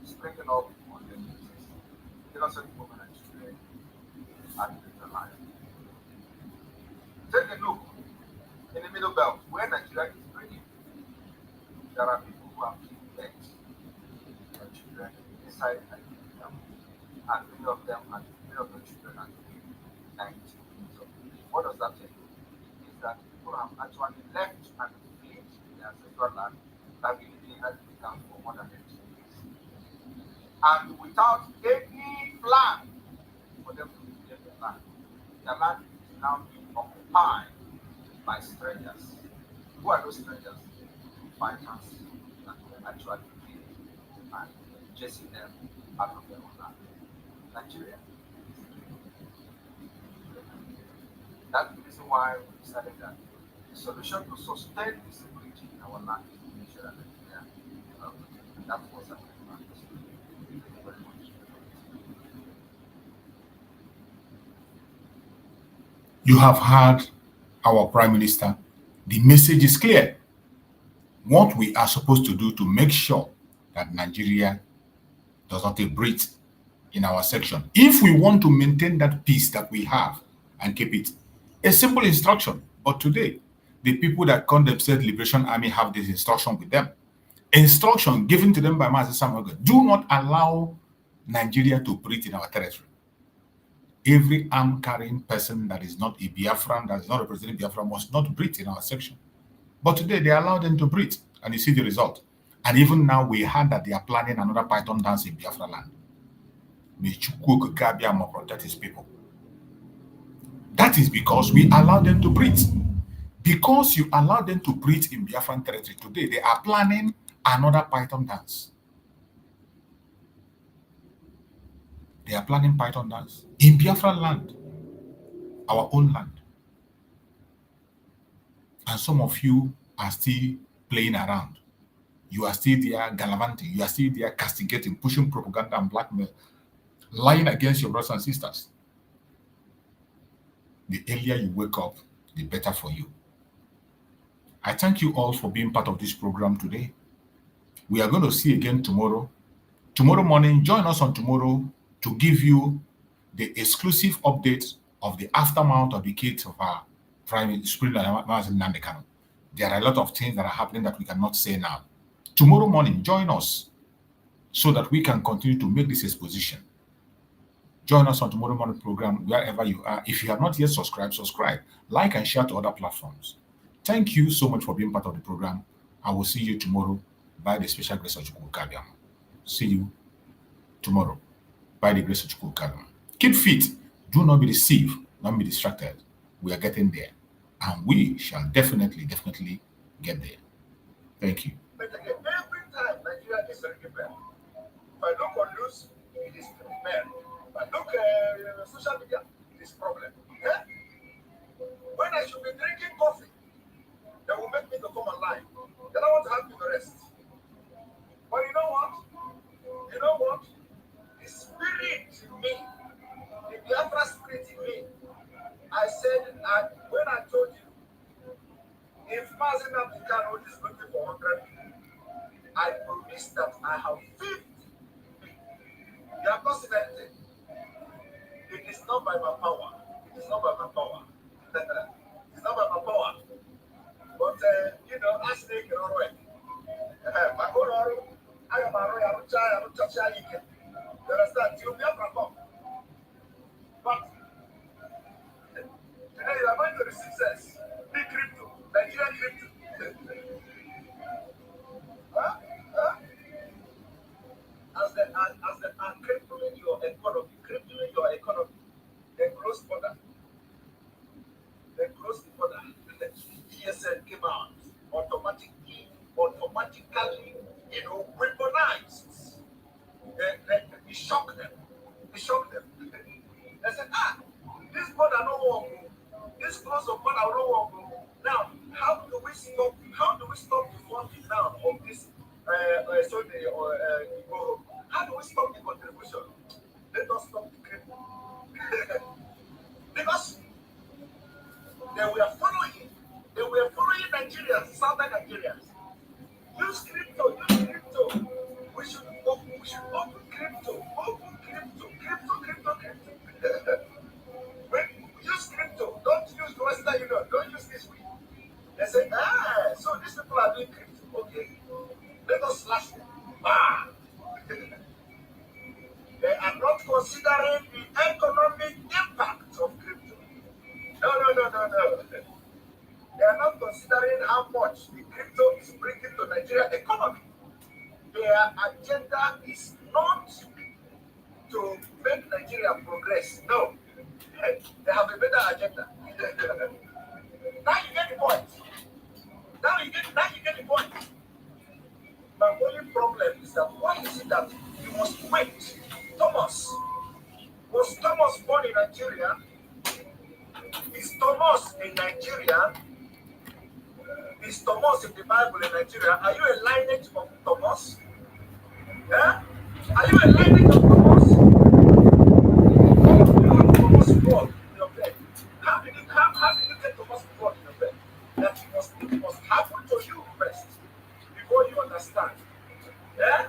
springing up on the beaches. Innocent women and children are being alive. Take a look in the middle belt, where Nigeria is breathing. There are people who have been dead and children inside Nigeria, and many of the children are 19 years old. What does that tell you? Is that people have actually left and fled their ancestral land that we had become for more than 80 years. And without any plan for them to reclaim their land is now being occupied by strangers. Who are those strangers? Fighters that were actually killing and chasing them out of their own land. Nigeria. That's the reason why we decided that the solution to sustain the security in our land is to make sure that Nigeria and that was our plan. Thank you very much. You have heard our Prime Minister. The message is clear. What we are supposed to do to make sure that Nigeria does not take breath in our section. If we want to maintain that peace that we have and keep it, a simple instruction. But today, the people that call themselves Liberation Army have this instruction with them. Instruction given to them by Mazi Nnamdi Kanu: do not allow Nigeria to breathe in our territory. Every arm-carrying person that is not a Biafran, that is not representing Biafra, must not breathe in our section. But today, they allow them to breathe, and you see the result. And even now, we heard that they are planning another Python dance in Biafra land. May Chukwu Kabiama protect his people. That is because we allow them to breathe. Because you allow them to breathe in Biafran territory today, they are planning another Python dance. They are planning Python dance in Biafran land, our own land. And some of you are still playing around. You are still there gallivanting. You are still there castigating, pushing propaganda and blackmail, lying against your brothers and sisters. The earlier you wake up, the better for you. I thank you all for being part of this program today. We are going to see again tomorrow. Tomorrow morning, join us on tomorrow to give you the exclusive update of the aftermath of the case of our Prime Minister Mazi Nnamdi Kanu. There are a lot of things that are happening that we cannot say now. Tomorrow morning, join us so that we can continue to make this exposition. Join us on tomorrow morning program wherever you are. If you have not yet subscribed, subscribe, like, and share to other platforms. Thank you so much for being part of the program. I will see you tomorrow by the special grace of Chukwu Kabiam. See you tomorrow by the grace of Chukwu Kabiam. Keep fit. Do not be deceived. Don't be distracted. We are getting there. And we shall definitely get there. Thank you. But again, every time Nigeria is prepared. If I look on news, it is prepared. If I look at social media, it is problem. Yeah? When I should be drinking coffee, they will make me to come online. They don't want to have me to rest. But you know what? You know what? The spirit in me, the Biafra spirit in me, I said, when I told you, if Mazi Nnamdi Kanu is looking for 100 people, I promise that I have 50. You have not seen anything. It is not by my power. It is not by my power. It's not by my power. But, ask me, you know, my own oral, I am a royal child, I'm a child. You understand? You'll be able to come. But today you are going to receive success. Big crypto, Nigerian crypto. As they are crippling your economy, they close border. ESN came out automatically, weaponized. We shocked them. They said, this border no work. This close of border no work. Now, how do we stop the funding now of this Sunday or go. How do we stop the contribution? Let us stop the crypto. Because they were following Nigerians, southern Nigerians. Use crypto. We should open crypto. Use crypto. Don't use the Western Union. Don't use this week. They say, so these people are doing crypto. Okay. Let us slash them. They are not considering the economic impact of crypto. No. They are not considering how much the crypto is bringing to Nigeria economy. Their agenda is not to make Nigeria progress. No. They have a better agenda. Now you get the point. Now you get the point. My only problem is that why is it that you must wait? Was Thomas born in Nigeria? Is Thomas in Nigeria? Is Thomas in the Bible in Nigeria? Are you a lineage of Thomas? Yeah? Are you a lineage of Thomas? You have Thomas blood in your bed. How did you get Thomas blood in your bed? That it must happen to you first before you understand. Yeah?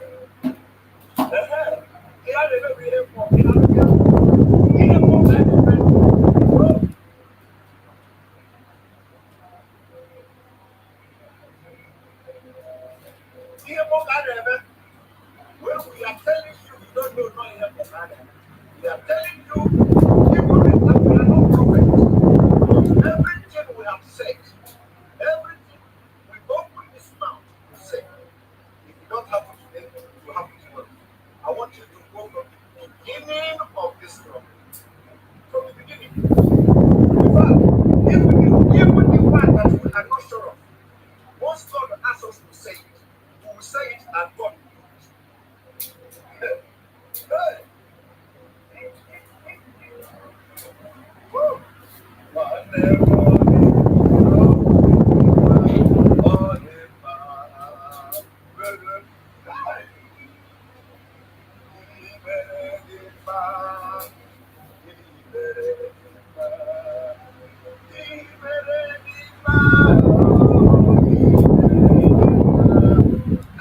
Well, we are telling you, we don't know no here for Ghana. We are telling you, people that we are not perfect. But everything we have said, everything we open this mouth to say, if it don't happen today, it will happen tomorrow. I want you to go from the beginning of this problem. From the beginning. In fact, even the one that we are not sure of, once God asks us to say it, we will say it and God.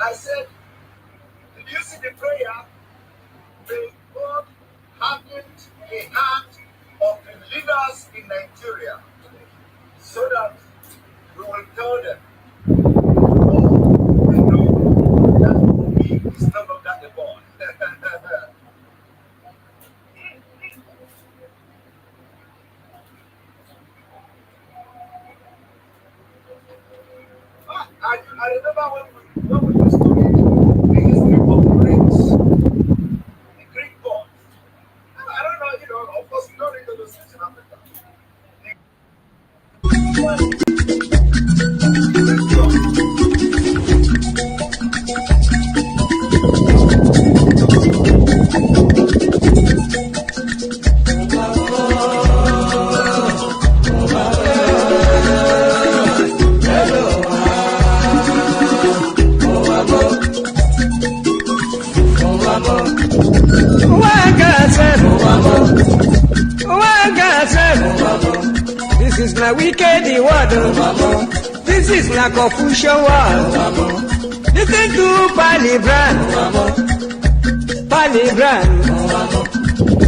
I said, did you see the prayer? May God harden the heart of the leaders in Nigeria so that we will tell them, they know that he is no longer the boy. I remember when we used to read the history of the Greek gods. I don't know, of course, we don't read those things in Africa. This is na wicked word. This is na confusion word. Listen to Palibran.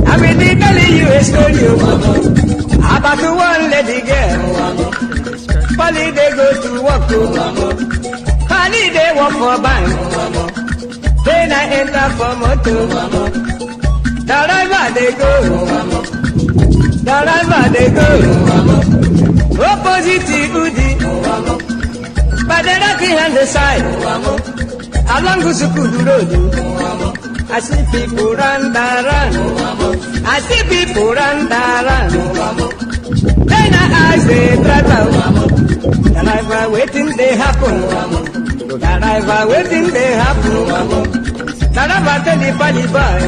I will be telling you a story about one lady girl. Polly they go to work. Polly they work for bank. Then I enter for motor. The driver they go. Opposite Udi. By the right hand side. Along the school road. I see people run. I see people run. Then I ask the driver waiting they happen. The driver waiting they happen. The driver tell the Pali boy.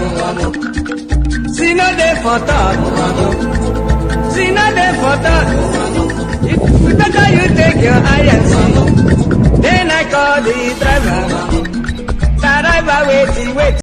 See no day for thought. See no day for thought. If better you take your eye and see. Then I call the driver. never wait.